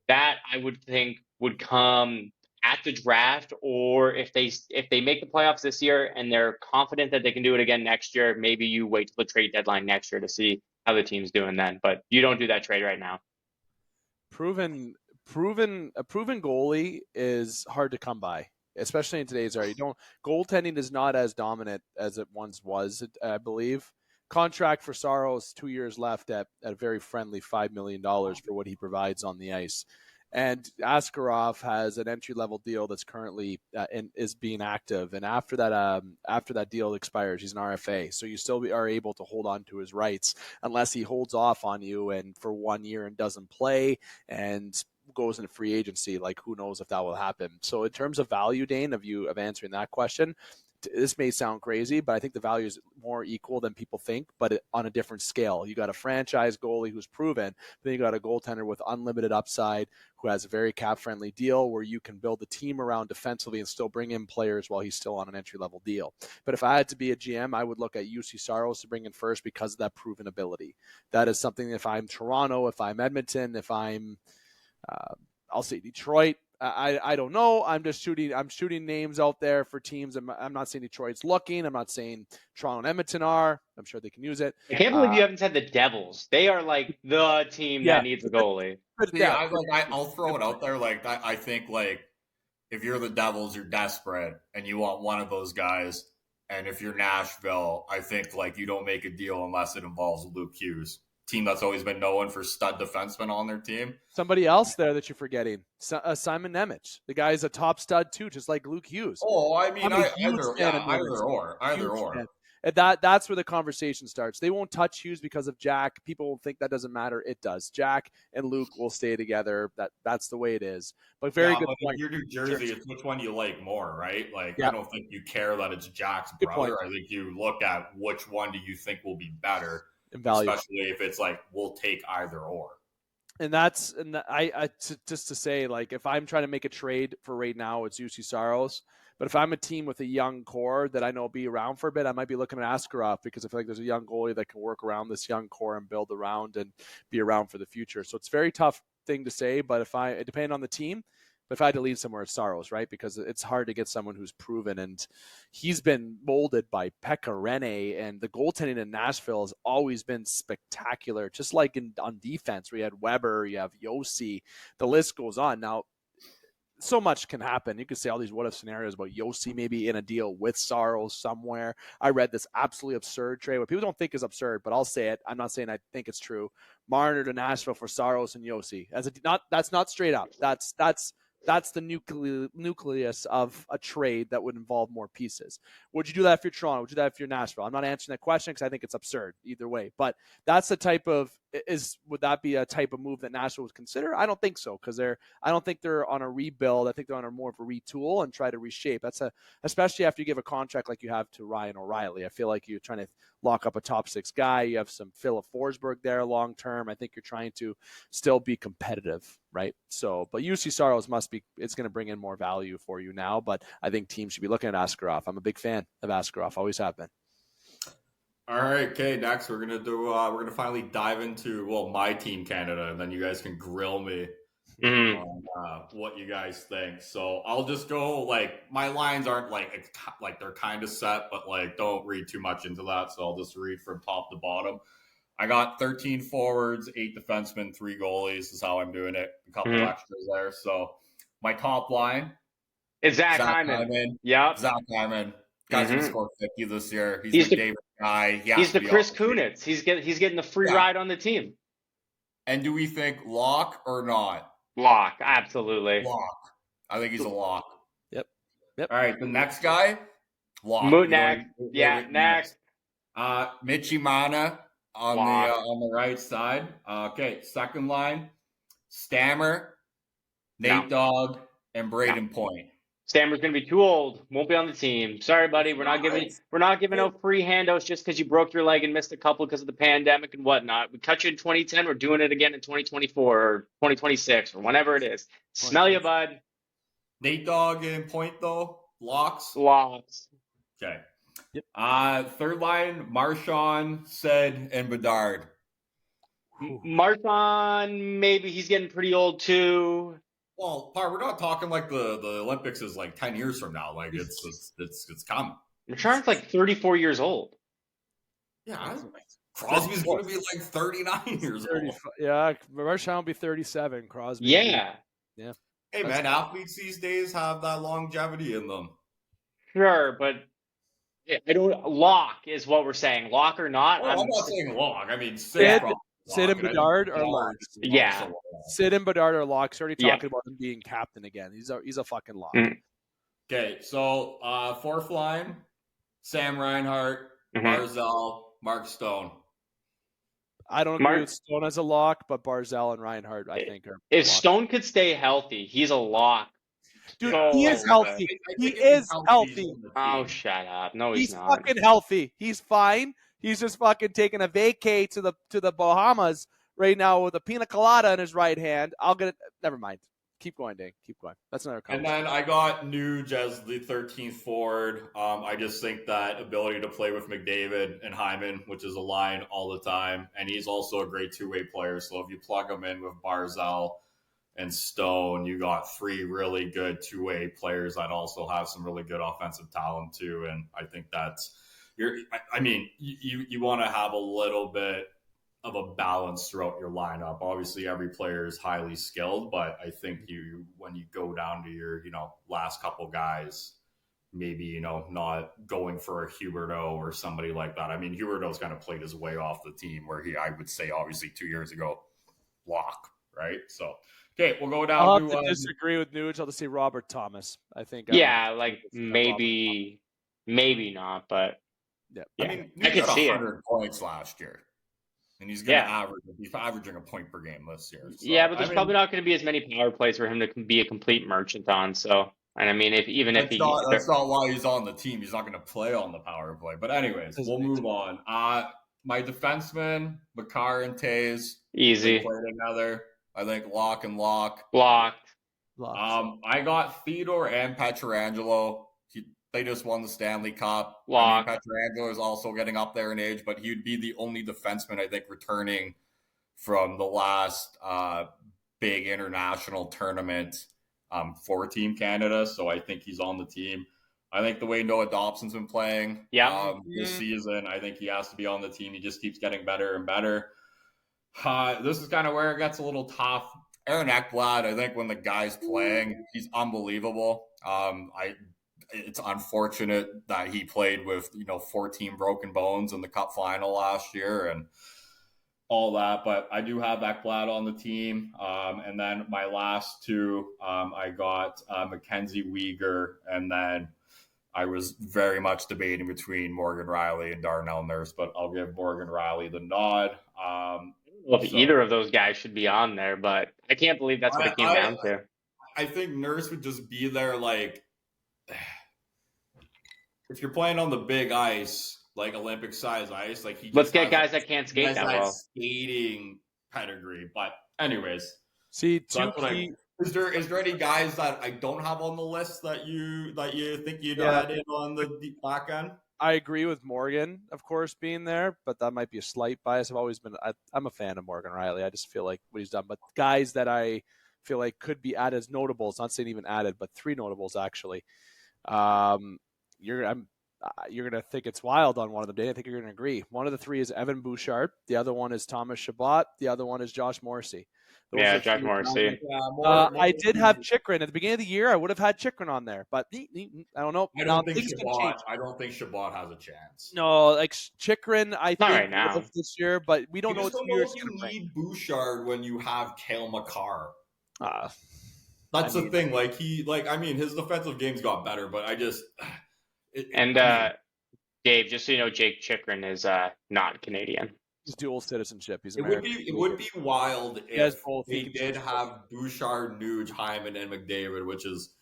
[SPEAKER 2] That I would think would come at the draft, or if they make the playoffs this year and they're confident that they can do it again next year, maybe you wait till the trade deadline next year to see how the team's doing then. But you don't do that trade right now.
[SPEAKER 1] A proven goalie is hard to come by, especially in today's era. Goaltending is not as dominant as it once was, I believe. Contract for Saros, 2 years left at a very friendly $5 million for what he provides on the ice. And Askarov has an entry-level deal that's currently is being active. And after that deal expires, he's an RFA. So you still are able to hold on to his rights unless he holds off on you and for 1 year and doesn't play and goes into free agency. Like, who knows if that will happen. So in terms of value, Dane, of answering that question, this may sound crazy, but I think the value is more equal than people think, but on a different scale. You got a franchise goalie who's proven, but then you got a goaltender with unlimited upside who has a very cap-friendly deal where you can build the team around defensively and still bring in players while he's still on an entry-level deal. But if I had to be a GM, I would look at UC Saros to bring in first because of that proven ability. That is something, if I'm Toronto, if I'm Edmonton, if I'm, I'll say Detroit, I don't know. I'm shooting names out there for teams. I'm not saying Detroit's looking. I'm not saying Toronto and Edmonton are. I'm sure they can use it.
[SPEAKER 2] I can't believe you haven't said the Devils. They are like the team that needs a goalie.
[SPEAKER 3] Yeah, I'll throw it out there. Like I think like if you're the Devils, you're desperate and you want one of those guys. And if you're Nashville, I think like you don't make a deal unless it involves Luke Hughes. Team that's always been known for stud defensemen on their team.
[SPEAKER 1] Somebody else there that you're forgetting, Simon Nemec. The guy's a top stud too, just like Luke Hughes.
[SPEAKER 3] Oh, I mean, either or.
[SPEAKER 1] That's where the conversation starts. They won't touch Hughes because of Jack. People will think that doesn't matter. It does. Jack and Luke will stay together. That's the way it is. But good point.
[SPEAKER 3] If you're New Jersey, it's which one you like more, right? Like, I don't think you care that it's Jack's brother. I think you look at which one do you think will be better. Especially if it's like we'll take either or.
[SPEAKER 1] And just to say, like, if I'm trying to make a trade for right now, it's UC Saros. But if I'm a team with a young core that I know will be around for a bit, I might be looking at Askarov because I feel like there's a young goalie that can work around this young core and build around and be around for the future. So it's a very tough thing to say, but it depends on the team. But if I had to leave somewhere, it's Saros, right? Because it's hard to get someone who's proven, and he's been molded by Pekka Rinne, and the goaltending in Nashville has always been spectacular. Just like on defense, where you had Weber, you have Josi, the list goes on. Now, so much can happen. You could say all these what-if scenarios about Josi maybe in a deal with Saros somewhere. I read this absolutely absurd trade, what people don't think is absurd, but I'll say it. I'm not saying I think it's true. Marner to Nashville for Saros and Josi. That's not straight up. That's the nucleus of a trade that would involve more pieces. Would you do that if you're Toronto? Would you do that if you're Nashville? I'm not answering that question because I think it's absurd either way. But that's the type of would that be a type of move that Nashville would consider? I don't think so because I don't think they're on a rebuild. I think they're on a more of a retool and try to reshape. Especially after you give a contract like you have to Ryan O'Reilly. I feel like you're trying to lock up a top six guy. You have some Philip Forsberg there long term. I think you're trying to still be competitive, right? So, but UC Saros it's going to bring in more value for you now. But I think teams should be looking at Askarov. I'm a big fan of Askarov. Always have been.
[SPEAKER 3] All right, okay. Next, we're gonna finally dive into my team Canada, and then you guys can grill me on what you guys think. So I'll just go my lines aren't they're kind of set, but don't read too much into that. So I'll just read from top to bottom. I got 13 forwards, 8 defensemen, 3 goalies is how I'm doing it. A couple extras there. So my top line
[SPEAKER 2] is Zach Hyman. Yep.
[SPEAKER 3] Zach Hyman. Guy's gonna score 50 this year. He's the McDavid guy.
[SPEAKER 2] He's the Chris Kunitz. He's getting the free ride on the team.
[SPEAKER 3] And do we think lock or not?
[SPEAKER 2] Lock, absolutely.
[SPEAKER 3] Lock. I think he's a lock.
[SPEAKER 1] Yep.
[SPEAKER 3] All right, the next guy, lock.
[SPEAKER 2] Next. Next.
[SPEAKER 3] Mitchie Mana on the right side. Okay, second line, Stammer, Nate Dogg, and Braden Point.
[SPEAKER 2] Stammer's going to be too old. Won't be on the team. Sorry, buddy. We're not giving out free handouts just because you broke your leg and missed a couple because of the pandemic and whatnot. We cut you in 2010. We're doing it again in 2024 or 2026 or whenever it is. Smell you, bud.
[SPEAKER 3] Nate Dogg and Point though. Locks. Okay. Yep. Third line, Marchand, Said, and Bedard.
[SPEAKER 2] Marchand, maybe he's getting pretty old too.
[SPEAKER 3] Well, Parr, we're not talking the Olympics is 10 years from now. It's coming.
[SPEAKER 2] Marchand's 34 years old.
[SPEAKER 3] Yeah, Crosby's going to be 39 years old.
[SPEAKER 1] Yeah, Marchand will be 37. Crosby.
[SPEAKER 2] Yeah.
[SPEAKER 3] Hey, man, athletes these days have that longevity in them.
[SPEAKER 2] Sure, but I don't. Lock is what we're saying. Lock or not?
[SPEAKER 3] Well, I'm not saying lock. I mean,
[SPEAKER 1] Sid and Bedard are locks.
[SPEAKER 2] Yeah.
[SPEAKER 1] Sid and Bedard are locks. Already talking about him being captain again. He's a fucking lock.
[SPEAKER 3] Okay, so fourth line, Sam Reinhart, Barzal, Mark Stone.
[SPEAKER 1] I don't agree with Stone as a lock, but Barzal and Reinhart, I think, are.
[SPEAKER 2] If Stone could stay healthy, he's a lock.
[SPEAKER 1] Dude, he is healthy. He is healthy.
[SPEAKER 2] Oh, shut up. No,
[SPEAKER 1] he's
[SPEAKER 2] not.
[SPEAKER 1] Fucking healthy. He's fine. He's just fucking taking a vacay to the Bahamas right now with a pina colada in his right hand. I'll get it. Never mind. Keep going, Dane. Keep going. That's another comment.
[SPEAKER 3] And then I got Nuge as the 13th forward. I just think that ability to play with McDavid and Hyman, which is a line all the time, and he's also a great two-way player. So if you plug him in with Barzal and Stone, you got 3 really good two-way players that also have some really good offensive talent too. And I think that's you want to have a little bit of a balance throughout your lineup. Obviously, every player is highly skilled, but I think when you go down to your last couple guys, maybe not going for a Huberdeau or somebody like that. I mean, Huberdeau's kind of played his way off the team, where I would say obviously 2 years ago, lock, right? So okay, we'll go down.
[SPEAKER 1] I'll have to disagree with Nuge. I'll just say Robert Thomas. I think.
[SPEAKER 2] Maybe not, but.
[SPEAKER 3] Yeah. I mean, he got 100 points last year, and he's going to he's averaging a point per game this year. So,
[SPEAKER 2] yeah, but there's probably not going to be as many power plays for him to be a complete merchant on. So, and I mean, that's
[SPEAKER 3] not why he's on the team. He's not going to play on the power play. But anyways, we'll move on. My defensemen, Makar and Taze,
[SPEAKER 2] easy.
[SPEAKER 3] Played together. I think lock.
[SPEAKER 2] Locked.
[SPEAKER 3] I got Theodore and Pietrangelo. They just won the Stanley Cup.
[SPEAKER 2] Lock.
[SPEAKER 3] Pietrangelo is also getting up there in age, but he would be the only defenseman, I think, returning from the last big international tournament for Team Canada. So I think he's on the team. I think the way Noah Dobson's been playing this season, I think he has to be on the team. He just keeps getting better and better. This is kind of where it gets a little tough. Aaron Ekblad, I think when the guy's playing, he's unbelievable. It's unfortunate that he played with 14 broken bones in the Cup final last year and all that, but I do have Ekblad on the team. And then my last two, I got Mackenzie Weegar, and then I was very much debating between Morgan Riley and Darnell Nurse, but I'll give Morgan Riley the nod.
[SPEAKER 2] Either of those guys should be on there, but I can't believe that's what it came down to.
[SPEAKER 3] I think Nurse would just be there if you're playing on the big ice, Olympic size ice,
[SPEAKER 2] let's get guys that can't skate that well.
[SPEAKER 3] Skating pedigree, but anyways.
[SPEAKER 1] See,
[SPEAKER 3] is there any guys that I don't have on the list that you think you'd add in on the back end?
[SPEAKER 1] I agree with Morgan, of course, being there, but that might be a slight bias. I'm a fan of Morgan Riley. I just feel like what he's done. But guys that I feel like could be added as notables, not saying even added, but 3 notables actually. You're gonna think it's wild on one of them, Dane. I think you're gonna agree. One of the 3 is Evan Bouchard. The other one is Thomas Chabot. The other one is Josh Morrissey. Those are
[SPEAKER 2] Josh Morrissey.
[SPEAKER 1] I did have Chychrun at the beginning of the year. I would have had Chychrun on there, but I don't know.
[SPEAKER 3] I don't think Chabot has a chance.
[SPEAKER 1] No, like Chychrun, I
[SPEAKER 2] Not
[SPEAKER 1] think
[SPEAKER 2] right now
[SPEAKER 1] this year, but we don't know what
[SPEAKER 3] you need Bouchard when you have Cale Makar. That's the thing. His defensive game's got better, but
[SPEAKER 2] Dave, just so you know, Jake Chychrun is not Canadian.
[SPEAKER 1] He's dual citizenship. He's
[SPEAKER 3] American. It would be wild if they did have Bouchard, Nuge, Hyman, and McDavid, which is,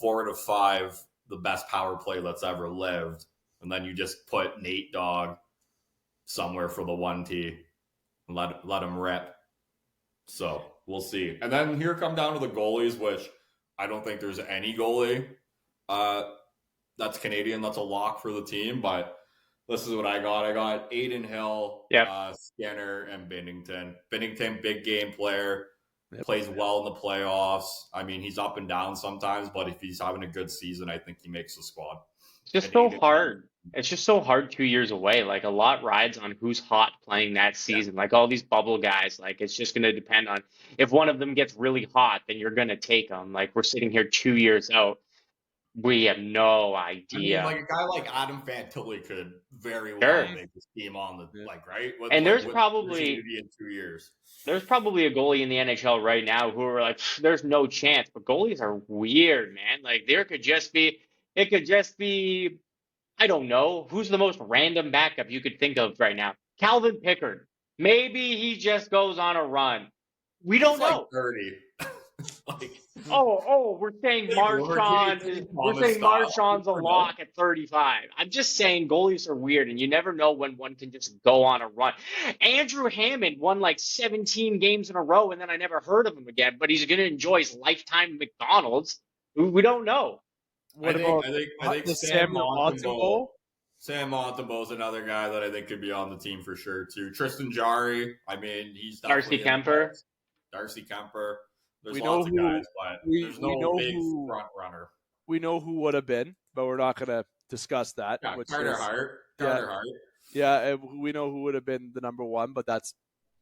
[SPEAKER 3] 4 to 5, the best power play that's ever lived, and then you just put Nate Dogg somewhere for the 1T and let him rip. So we'll see. And then here come down to the goalies, which I don't think there's any goalie that's Canadian that's a lock for the team, but this is what I got. I got Aiden Hill, Skinner, and Binnington. Binnington, big game player, plays well in the playoffs. I mean, he's up and down sometimes, but if he's having a good season, I think he makes the squad.
[SPEAKER 2] It's just so hard. It's just so hard 2 years away. Like, a lot rides on who's hot playing that season. Like, all these bubble guys, like, it's just going to depend on if one of them gets really hot, then you're going to take them. Like, we're sitting here 2 years out. We have no idea.
[SPEAKER 3] I mean, like a guy like Adam Fantilli could very well make this team on the right.
[SPEAKER 2] And there's probably
[SPEAKER 3] in 2 years.
[SPEAKER 2] There's probably a goalie in the NHL right now who are like, there's no chance. But goalies are weird, man. Like, it could just be, I don't know, who's the most random backup you could think of right now? Calvin Pickard. Maybe he just goes on a run. We don't know.
[SPEAKER 3] 30.
[SPEAKER 2] We're saying Marchand's a lock at 35. I'm just saying goalies are weird, and you never know when one can just go on a run. Andrew Hammond won like 17 games in a row, and then I never heard of him again, but he's going to enjoy his lifetime McDonald's. We don't know.
[SPEAKER 3] I think Sam Montembeault. Sam Montembeault is another guy that I think could be on the team for sure, too. Tristan Jarry. I mean, he's
[SPEAKER 2] Darcy Kemper.
[SPEAKER 3] There's lots of guys, but there's no big front runner.
[SPEAKER 1] We know who would have been, but we're not going to discuss that.
[SPEAKER 3] Yeah, Carter Hart.
[SPEAKER 1] Yeah, we know who would have been the number 1, but that's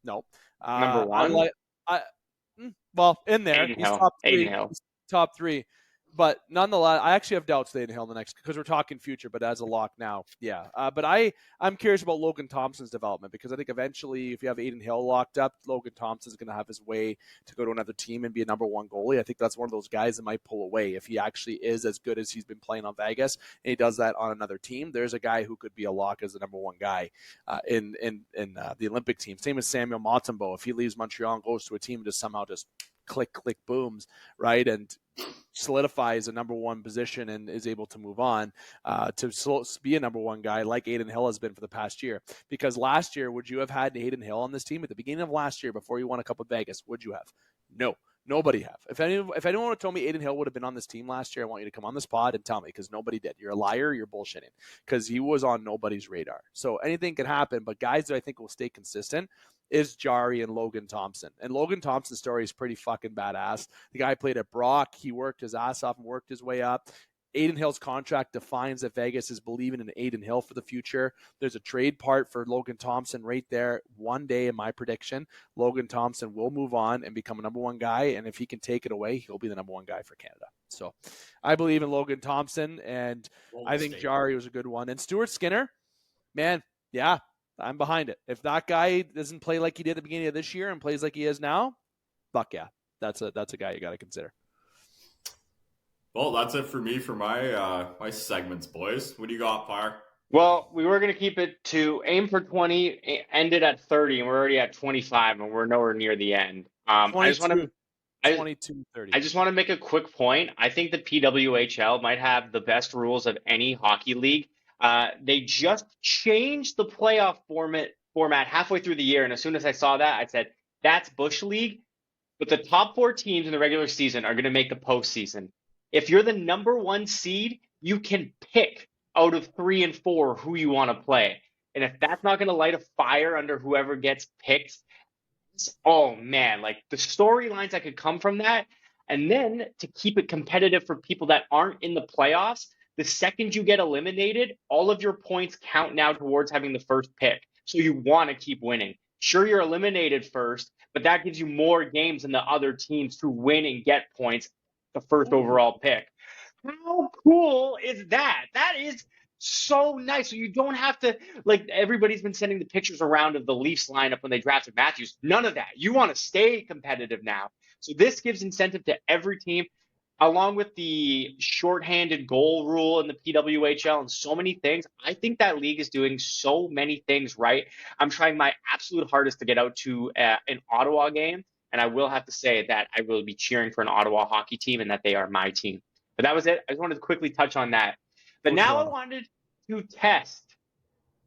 [SPEAKER 1] no.
[SPEAKER 2] Number 1?
[SPEAKER 1] In there. He's top 3. But nonetheless, I actually have doubts Dane Hill in the next, because we're talking future, but as a lock now, yeah. But I'm curious about Logan Thompson's development, because I think eventually, if you have Aiden Hill locked up, Logan Thompson's going to have his way to go to another team and be a number 1 goalie. I think that's one of those guys that might pull away if he actually is as good as he's been playing on Vegas, and he does that on another team. There's a guy who could be a lock as the number 1 guy in the Olympic team. Same as Samuel Montembeault. If he leaves Montreal and goes to a team and just somehow just click booms, right, and solidifies a number 1 position and is able to move on to be a number 1 guy like Aiden Hill has been for the past year. Because last year, would you have had Aiden Hill on this team at the beginning of last year before you won a Cup of Vegas? Would you have? No. Nobody have. If anyone would have told me Aiden Hill would have been on this team last year, I want you to come on this pod and tell me, because nobody did. You're a liar. You're bullshitting, because he was on nobody's radar. So anything can happen, but guys that I think will stay consistent is Jarry and Logan Thompson. And Logan Thompson's story is pretty fucking badass. The guy played at Brock. He worked his ass off and worked his way up. Aiden Hill's contract defines that Vegas is believing in Aiden Hill for the future. There's a trade part for Logan Thompson right there. One day, in my prediction, Logan Thompson will move on and become a number 1 guy. And if he can take it away, he'll be the number 1 guy for Canada. So I believe in Logan Thompson, and I think Jarry was a good one. And Stuart Skinner, man, yeah, I'm behind it. If that guy doesn't play like he did at the beginning of this year and plays like he is now, fuck yeah, that's a guy you got to consider.
[SPEAKER 3] Well, that's it for me for my my segments, boys. What do you got, Parr?
[SPEAKER 2] Well, we were going to keep it to aim for 20, ended at 30, and we're already at 25, and we're nowhere near the end. I just want to make a quick point. I think the PWHL might have the best rules of any hockey league. They just changed the playoff format halfway through the year, and as soon as I saw that, I said, that's Bush League. But the top 4 teams in the regular season are going to make the postseason. If you're the number 1 seed, you can pick out of 3 and 4 who you want to play. And if that's not going to light a fire under whoever gets picked, oh man, like the storylines that could come from that. And then to keep it competitive for people that aren't in the playoffs, the second you get eliminated, all of your points count now towards having the first pick. So you want to keep winning. Sure, you're eliminated first, but that gives you more games than the other teams to win and get points, the first overall pick. How cool is that? That is so nice. So you don't have to, like, everybody's been sending the pictures around of the Leafs lineup when they drafted Matthews. None of that. You want to stay competitive now. So this gives incentive to every team, along with the shorthanded goal rule in the PWHL and so many things. I think that league is doing so many things right. I'm trying my absolute hardest to get out to an Ottawa game, and I will have to say that I will be cheering for an Ottawa hockey team and that they are my team. But that was it. I just wanted to quickly touch on that. But now I wanted to test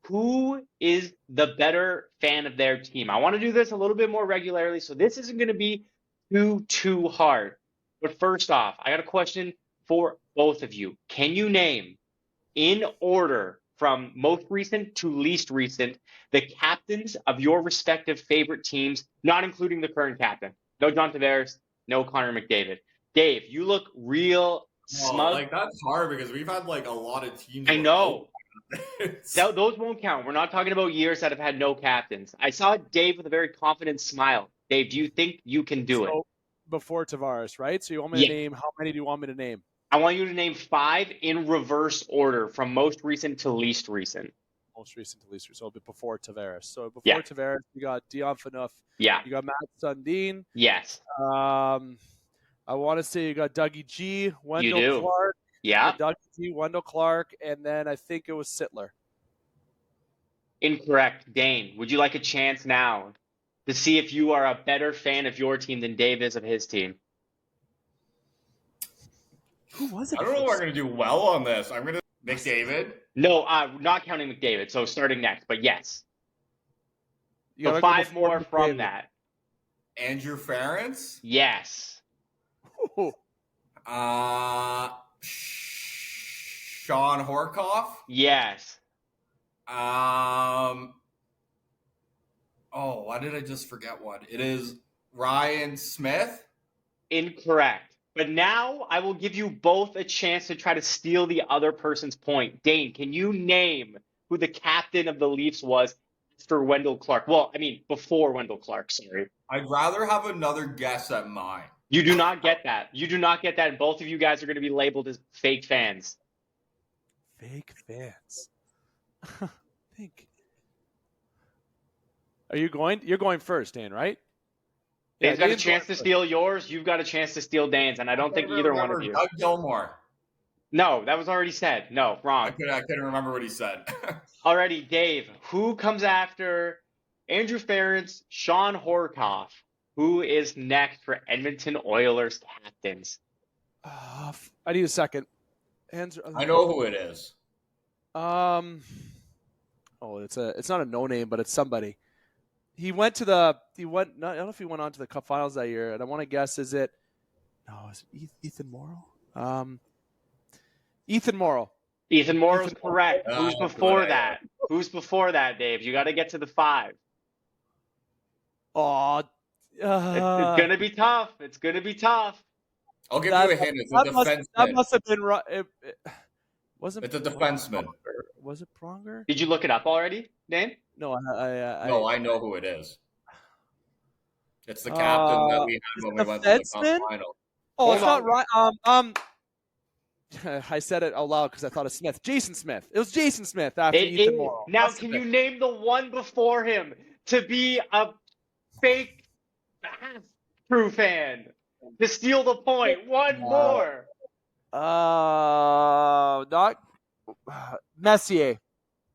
[SPEAKER 2] who is the better fan of their team. I want to do this a little bit more regularly, so this isn't going to be too hard. But first off, I got a question for both of you. Can you name, in order from most recent to least recent, the captains of your respective favorite teams, not including the current captain? No John Tavares, no Connor McDavid. Dave, you look real smug.
[SPEAKER 3] Like, that's hard because we've had like a lot of teams.
[SPEAKER 2] I know. Those won't count. We're not talking about years that have had no captains. I saw Dave with a very confident smile. Dave, do you think you can do it?
[SPEAKER 1] Before Tavares, right? So you want me to name, how many do you want me to name?
[SPEAKER 2] I want you to name 5 in reverse order from most recent to least recent.
[SPEAKER 1] Most recent to least recent. So before Tavares. So before Tavares, you got Dion Phaneuf.
[SPEAKER 2] Yeah.
[SPEAKER 1] You got Matt Sundin.
[SPEAKER 2] Yes.
[SPEAKER 1] I want to say you got Dougie G, Wendell Clark.
[SPEAKER 2] Yeah.
[SPEAKER 1] Dougie G, Wendell Clark, and then I think it was Sittler.
[SPEAKER 2] Incorrect. Dane, would you like a chance now to see if you are a better fan of your team than Dave is of his team?
[SPEAKER 1] Who was it?
[SPEAKER 3] I don't know if we're going to do well on this. I'm going to McDavid.
[SPEAKER 2] No, not counting McDavid. So starting next, but yes. So 5 more McDavid. From that.
[SPEAKER 3] Andrew Ference?
[SPEAKER 2] Yes.
[SPEAKER 3] Sean Horkoff?
[SPEAKER 2] Yes.
[SPEAKER 3] Why did I just forget one? It is Ryan Smith?
[SPEAKER 2] Incorrect. But now I will give you both a chance to try to steal the other person's point. Dane, can you name who the captain of the Leafs was after Wendell Clark? Well, I mean, before Wendell Clark, sorry.
[SPEAKER 3] I'd rather have another guess at mine.
[SPEAKER 2] You do not get that. You do not get that. And both of you guys are going to be labeled as fake fans.
[SPEAKER 1] Fake fans. Think. Are you going? You're going first, Dan, right?
[SPEAKER 2] Dane's got a chance to steal yours. You've got a chance to steal Dane's, and I don't think either one of you.
[SPEAKER 3] Doug Gilmour.
[SPEAKER 2] No, that was already said. No, wrong.
[SPEAKER 3] I couldn't remember what he said.
[SPEAKER 2] Alrighty, Dave. Who comes after Andrew Ference, Sean Horkoff? Who is next for Edmonton Oilers captains?
[SPEAKER 1] I need a second.
[SPEAKER 3] I know who it is.
[SPEAKER 1] It's not a no name, but it's somebody. I don't know if he went on to the Cup Finals that year, and I want to guess, is it Ethan Morrow? Ethan Morrow.
[SPEAKER 2] Ethan Morrow is correct. Who's before that? Who's before that, Dave? You got to get to the 5.
[SPEAKER 1] It's
[SPEAKER 2] going to be tough. It's going to be tough.
[SPEAKER 3] I'll give you a hint. It's a defenseman.
[SPEAKER 1] That must have been right. It's
[SPEAKER 3] a defenseman.
[SPEAKER 1] Was it Pronger?
[SPEAKER 2] Did you look it up already, Dane?
[SPEAKER 1] No,
[SPEAKER 3] I know who it is. It's the captain that we had when we went to the Cup final.
[SPEAKER 1] Oh, it's not right. I said it out loud because I thought of Smith. Jason Smith. It was Jason Smith after Ethan Morrow.
[SPEAKER 2] Now, can you name the one before him to be a fake true fan? To steal the point. One more.
[SPEAKER 1] Not Messier.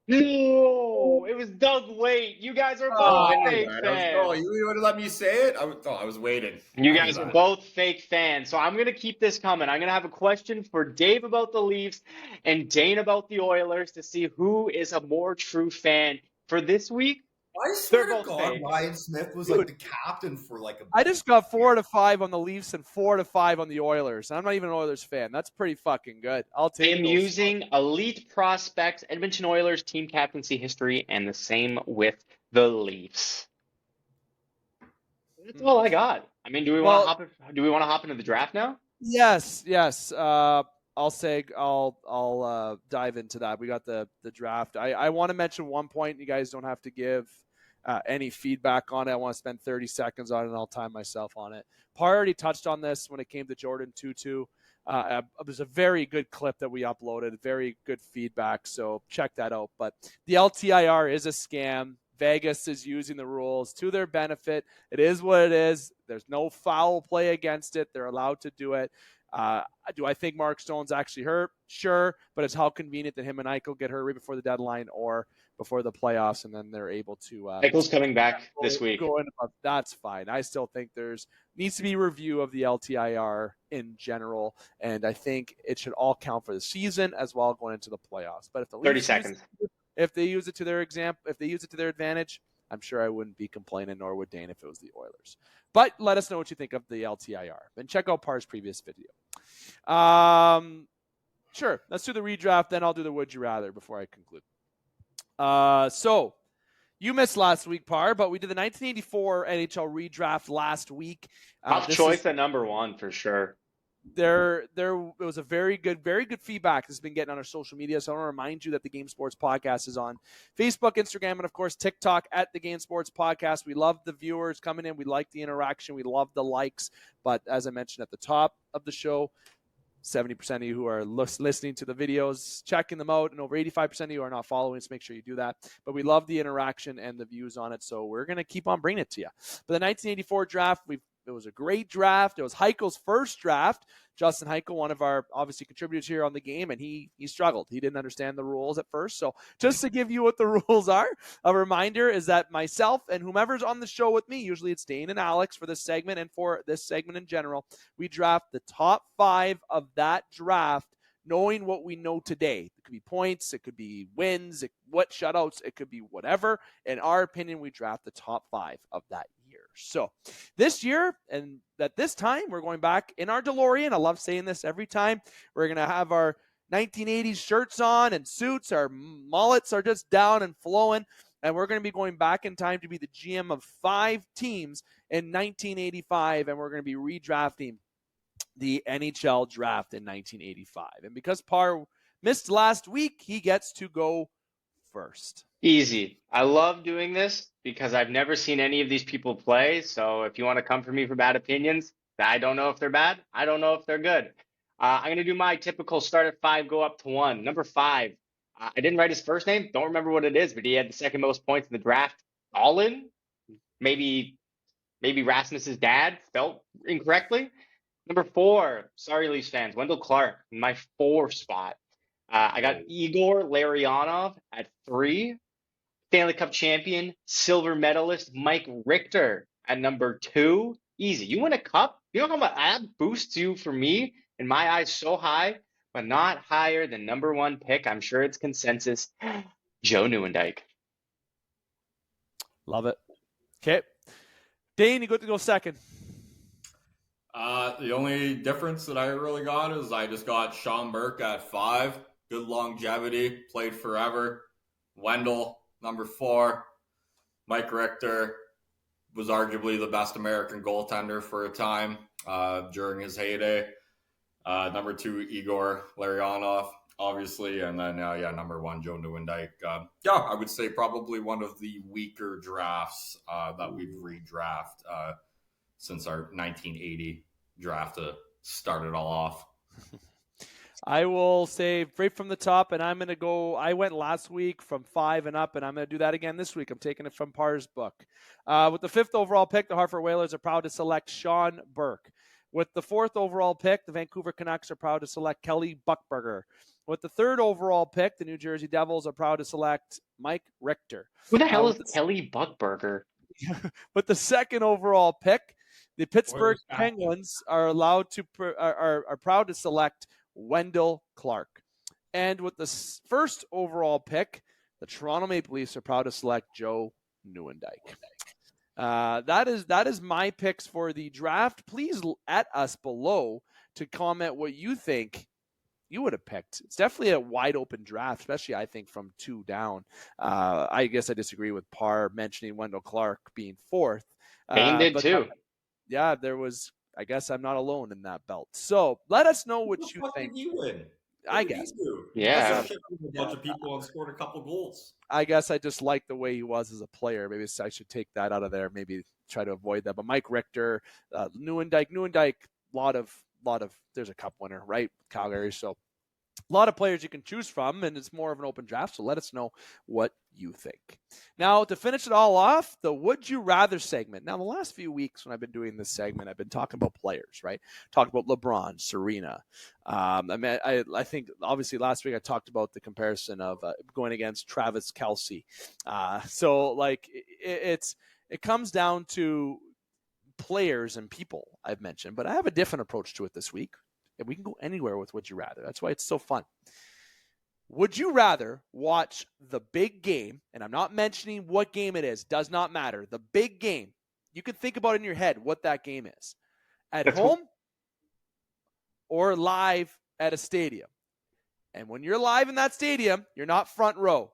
[SPEAKER 2] No, it was Doug Waite. You guys are both fake fans.
[SPEAKER 3] You would have let me say it? I was waiting.
[SPEAKER 2] You guys are both fake fans. So I'm going to keep this coming. I'm going to have a question for Dave about the Leafs and Dane about the Oilers to see who is a more true fan for this week
[SPEAKER 3] I swear
[SPEAKER 2] They're
[SPEAKER 3] to
[SPEAKER 2] both
[SPEAKER 3] God,
[SPEAKER 2] fake.
[SPEAKER 3] Ryan Smith was
[SPEAKER 1] Dude,
[SPEAKER 3] like the captain for like a.
[SPEAKER 1] I just got 4 out of 5 on the Leafs and 4 out of 5 on the Oilers. I'm not even an Oilers fan. That's pretty fucking good. I'll
[SPEAKER 2] I
[SPEAKER 1] take
[SPEAKER 2] am
[SPEAKER 1] those.
[SPEAKER 2] using elite prospects, Edmonton Oilers team captaincy history, and the same with the Leafs. That's all I got. I mean, do we want to hop into the draft now?
[SPEAKER 1] Yes. I'll dive into that. We got the draft. I want to mention one point. You guys don't have to give any feedback on it. I want to spend 30 seconds on it, and I'll time myself on it. Parr already touched on this when it came to Jordan Tutu. It was a very good clip that we uploaded. Very good feedback. So check that out. But the LTIR is a scam. Vegas is using the rules to their benefit. It is what it is. There's no foul play against it. They're allowed to do it. Do I think Mark Stone's actually hurt? Sure, but it's how convenient that him and Eichel get hurt right before the deadline or before the playoffs, and then they're able to.
[SPEAKER 2] Eichel's coming back this week.
[SPEAKER 1] That's fine. I still think needs to be review of the LTIR in general, and I think it should all count for the season as well going into the playoffs. But if the
[SPEAKER 2] 30 seconds.
[SPEAKER 1] If they use it to their advantage, I'm sure I wouldn't be complaining, nor would Dane if it was the Oilers. But let us know what you think of the LTIR. And check out Parr's previous video. Sure, let's do the redraft, then I'll do the would you rather before I conclude. So you missed last week, Parr, but we did the 1984 NHL redraft last week.
[SPEAKER 2] Tough choice at number 1 for sure.
[SPEAKER 1] There was a very good feedback that's been getting on our social media. So I want to remind you that the Game Sports Podcast is on Facebook, Instagram, and of course TikTok at the Game Sports Podcast. We love the viewers coming in. We like the interaction. We love the likes. But as I mentioned at the top of the show, 70% of you who are listening to the videos, checking them out, and over 85% of you are not following, so make sure you do that. But we love the interaction and the views on it, so we're going to keep on bringing it to you. But the 1984 draft, it was a great draft. It was Heichel's first draft. Justin Heichel, one of our obviously contributors here on the game, and he struggled. He didn't understand the rules at first. So just to give you what the rules are, a reminder is that myself and whomever's on the show with me, usually it's Dane and Alex for this segment and for this segment in general, we draft the top 5 of that draft knowing what we know today. It could be points, it could be wins, what shutouts, it could be whatever. In our opinion, we draft the top 5 of that year. So this year, and at this time, we're going back in our DeLorean. I love saying this every time. We're going to have our 1980s shirts on and suits. Our mullets are just down and flowing. And we're going to be going back in time to be the GM of 5 teams in 1985. And we're going to be redrafting the NHL draft in 1985. And because Parr missed last week, he gets to go first.
[SPEAKER 2] Easy. I love doing this because I've never seen any of these people play. So if you want to come for me for bad opinions, I don't know if they're bad. I don't know if they're good. I'm going to do my typical start at 5, go up to 1. Number 5. I didn't write his first name. Don't remember what it is, but he had the second most points in the draft. All in. Maybe Rasmus's dad spelled incorrectly. Number 4. Sorry, Leafs fans. Wendell Clark, my 4 spot. I got Igor Larionov at 3. Stanley Cup champion, silver medalist Mike Richter at number 2. Easy. You win a cup. You know how much that boosts you for me in my eyes so high, but not higher than number 1 pick. I'm sure it's consensus. Joe Nieuwendyk.
[SPEAKER 1] Love it. Okay. Dane, you get to go second.
[SPEAKER 3] The only difference that I really got is I just got Sean Burke at 5. Good longevity, played forever. Wendell, number 4. Mike Richter was arguably the best American goaltender for a time during his heyday. Number 2, Igor Larionov, obviously. And then, number 1, Joe Nieuwendyk. I would say probably one of the weaker drafts that we've redraft since our 1980 draft started all off.
[SPEAKER 1] I will say right from the top, and I'm going to go. I went last week from 5 and up, and I'm going to do that again this week. I'm taking it from Parr's book. With the 5th overall pick, the Hartford Whalers are proud to select Sean Burke. With the 4th overall pick, the Vancouver Canucks are proud to select Kelly Buchberger. With the 3rd overall pick, the New Jersey Devils are proud to select Mike Richter.
[SPEAKER 2] Who the hell is Kelly Buchberger?
[SPEAKER 1] With the 2nd overall pick, the Pittsburgh Penguins are proud to select Wendell Clark. And with the 1st overall pick, the Toronto Maple Leafs are proud to select Joe Nieuwendyk. That is my picks for the draft. Please at us below to comment what you think you would have picked. It's definitely a wide open draft, especially I think from 2 down. I guess I disagree with Parr mentioning Wendell Clark being 4th.
[SPEAKER 2] Dane did too.
[SPEAKER 1] There was. I guess I'm not alone in that belt. So let us know what you think.
[SPEAKER 3] Did you win?
[SPEAKER 1] I guess.
[SPEAKER 2] Yeah.
[SPEAKER 3] A bunch of people and scored a couple goals.
[SPEAKER 1] I guess I just like the way he was as a player. Maybe I should take that out of there. Maybe try to avoid that. But Mike Richter, Nieuwendyk, lot of. There's a cup winner, right? Calgary. So a lot of players you can choose from, and it's more of an open draft. So let us know what you think. Now, to finish it all off, the Would You Rather segment. Now, the last few weeks when I've been doing this segment, I've been talking about players, right? Talking about LeBron, Serena. I think, obviously, last week I talked about the comparison of going against Travis Kelce. It comes down to players and people I've mentioned, but I have a different approach to it this week. And we can go anywhere with Would You Rather. That's why it's so fun. Would you rather watch the big game, and I'm not mentioning what game it is, does not matter, the big game. You can think about in your head what that game is. At home or live at a stadium. And when you're live in that stadium, you're not front row.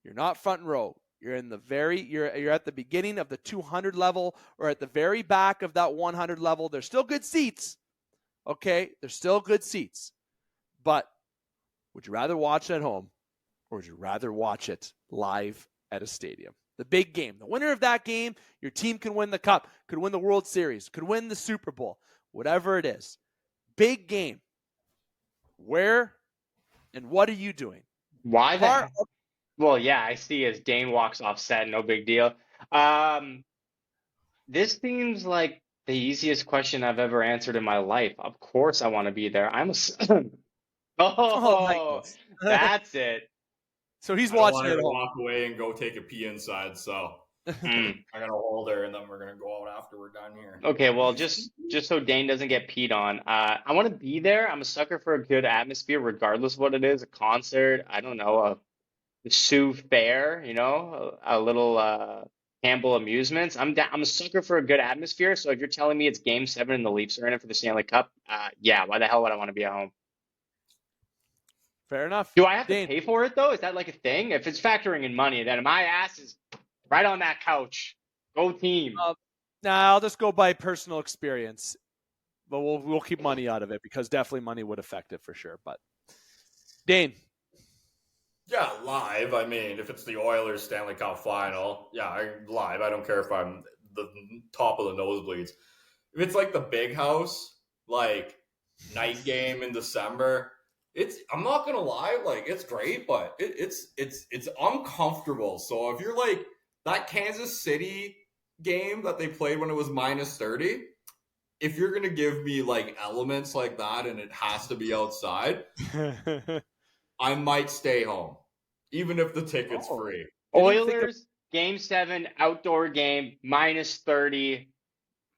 [SPEAKER 1] You're not front row. You're in the you're at the beginning of the 200 level or at the very back of that 100 level. There's still good seats. Okay, there's still good seats, but would you rather watch it at home or would you rather watch it live at a stadium? The big game, the winner of that game, your team can win the cup, could win the World Series, could win the Super Bowl, whatever it is. Big game. Where and what are you doing?
[SPEAKER 2] Why that? Well, yeah, I see as Dane walks off set, no big deal. This seems like the easiest question I've ever answered in my life. Of course I want to be there. That's it.
[SPEAKER 1] So he's watching it.
[SPEAKER 3] Walk away and go take a pee inside. So I gotta hold her, and then we're gonna go out after we're done here.
[SPEAKER 2] Okay, well, just so Dane doesn't get peed on, I want to be there. I'm a sucker for a good atmosphere, regardless of what it is. A concert, I don't know, a Sioux Fair, a little Campbell Amusements. I'm a sucker for a good atmosphere. So if you're telling me it's Game 7 and the Leafs are in it for the Stanley Cup, yeah, why the hell would I want to be at home?
[SPEAKER 1] Fair enough.
[SPEAKER 2] Do I have to pay for it, though? Is that like a thing? If it's factoring in money, then my ass is right on that couch. Go team.
[SPEAKER 1] I'll just go by personal experience. But we'll keep money out of it because definitely money would affect it for sure. But Dane.
[SPEAKER 3] Yeah, live. I mean, if it's the Oilers Stanley Cup final, yeah, live. I don't care if I'm the top of the nosebleeds. If it's like the big house, like night game in December, I'm not gonna lie, like it's great, but it's uncomfortable. So if you're like that Kansas City game that they played when it was -30, if you're gonna give me like elements like that and it has to be outside, I might stay home, even if the ticket's free.
[SPEAKER 2] Oilers, Game 7, outdoor game, -30.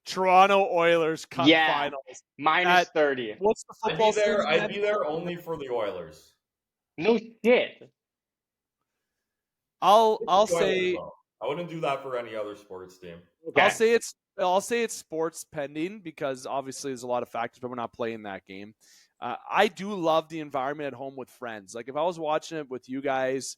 [SPEAKER 1] Toronto Oilers Cup Finals.
[SPEAKER 2] -30.
[SPEAKER 1] What's the football season?
[SPEAKER 3] I'd be there only for the Oilers.
[SPEAKER 2] No shit.
[SPEAKER 1] I'll say
[SPEAKER 3] I wouldn't do that for any other sports team.
[SPEAKER 1] Okay. I'll say it's sports pending because obviously there's a lot of factors, but we're not playing that game. I do love the environment at home with friends. Like if I was watching it with you guys,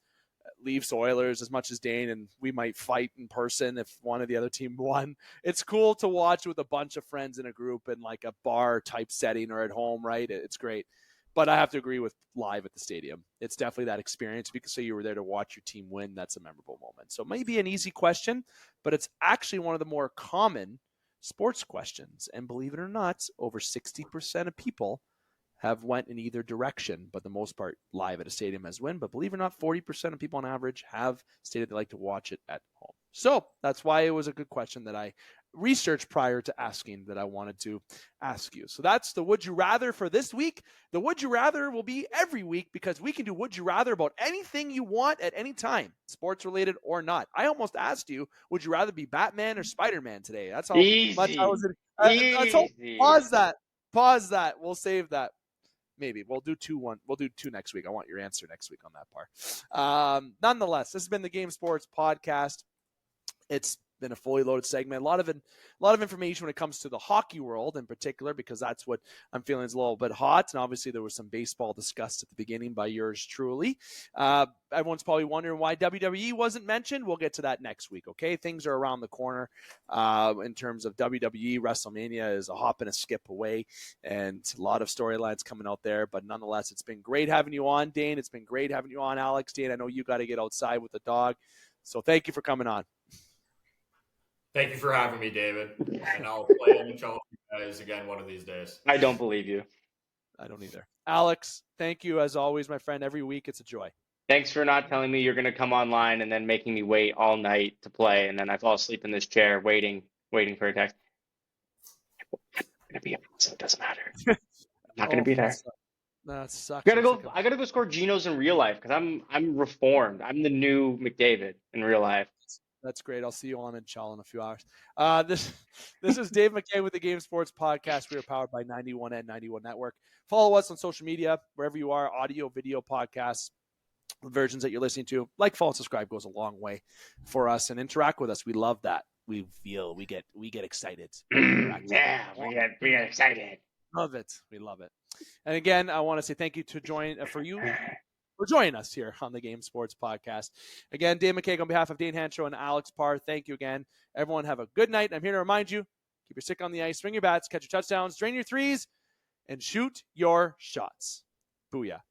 [SPEAKER 1] Leafs, Oilers, as much as Dane, and we might fight in person if one of the other team won. It's cool to watch with a bunch of friends in a group in like a bar type setting or at home, right? It's great. But I have to agree with live at the stadium. It's definitely that experience. If you could say you were there to watch your team win, that's a memorable moment. So maybe an easy question, but it's actually one of the more common sports questions. And believe it or not, over 60% of people have went in either direction, but the most part live at a stadium has win. But believe it or not, 40% of people on average have stated they like to watch it at home. So that's why it was a good question that I researched prior to asking that I wanted to ask you. So that's the Would You Rather for this week. The Would You Rather will be every week because we can do Would You Rather about anything you want at any time, sports related or not. I almost asked you, would you rather be Batman or Spider-Man today? That's how much I was in. Pause that. We'll save that. Maybe we'll do two next week. I want your answer next week on that part. Nonetheless, this has been the Game Sports Podcast. It's been a fully loaded segment. A lot of information when it comes to the hockey world in particular, because that's what I'm feeling is a little bit hot. And obviously there was some baseball discussed at the beginning by yours truly. Everyone's probably wondering why WWE wasn't mentioned. We'll get to that next week. Okay. Things are around the corner in terms of WWE. WrestleMania is a hop and a skip away, and a lot of storylines coming out there. But nonetheless, it's been great having you on, Dane. It's been great having you on, Alex. Dane, I know you got to get outside with the dog. So thank you for coming on.
[SPEAKER 3] Thank you for having me, David. And I'll play NHL with you guys again one of these days.
[SPEAKER 2] I don't believe you.
[SPEAKER 1] I don't either. Alex, thank you as always, my friend. Every week, it's a joy.
[SPEAKER 2] Thanks for not telling me you're going to come online and then making me wait all night to play, and then I fall asleep in this chair waiting for a text. I'm going to be up, so it doesn't matter. I'm not going to be there.
[SPEAKER 1] That sucks.
[SPEAKER 2] I gotta go score Genos in real life because I'm reformed. I'm the new McDavid in real life.
[SPEAKER 1] That's great. I'll see you on NHL in a few hours. This is Dave McCaig with the Game Sports Podcast. We are powered by 91 and 91 Network. Follow us on social media, wherever you are, audio, video, podcasts, versions that you're listening to. Like, follow, subscribe goes a long way for us, and interact with us. We love that. We get excited.
[SPEAKER 2] Yeah, we get excited.
[SPEAKER 1] Love it. We love it. And again, I want to say thank you to for joining us here on the Game Sports Podcast. Again, Dave McCaig on behalf of Dane Hancherow and Alex Parr, thank you again. Everyone have a good night. I'm here to remind you, keep your stick on the ice, swing your bats, catch your touchdowns, drain your threes, and shoot your shots. Booyah.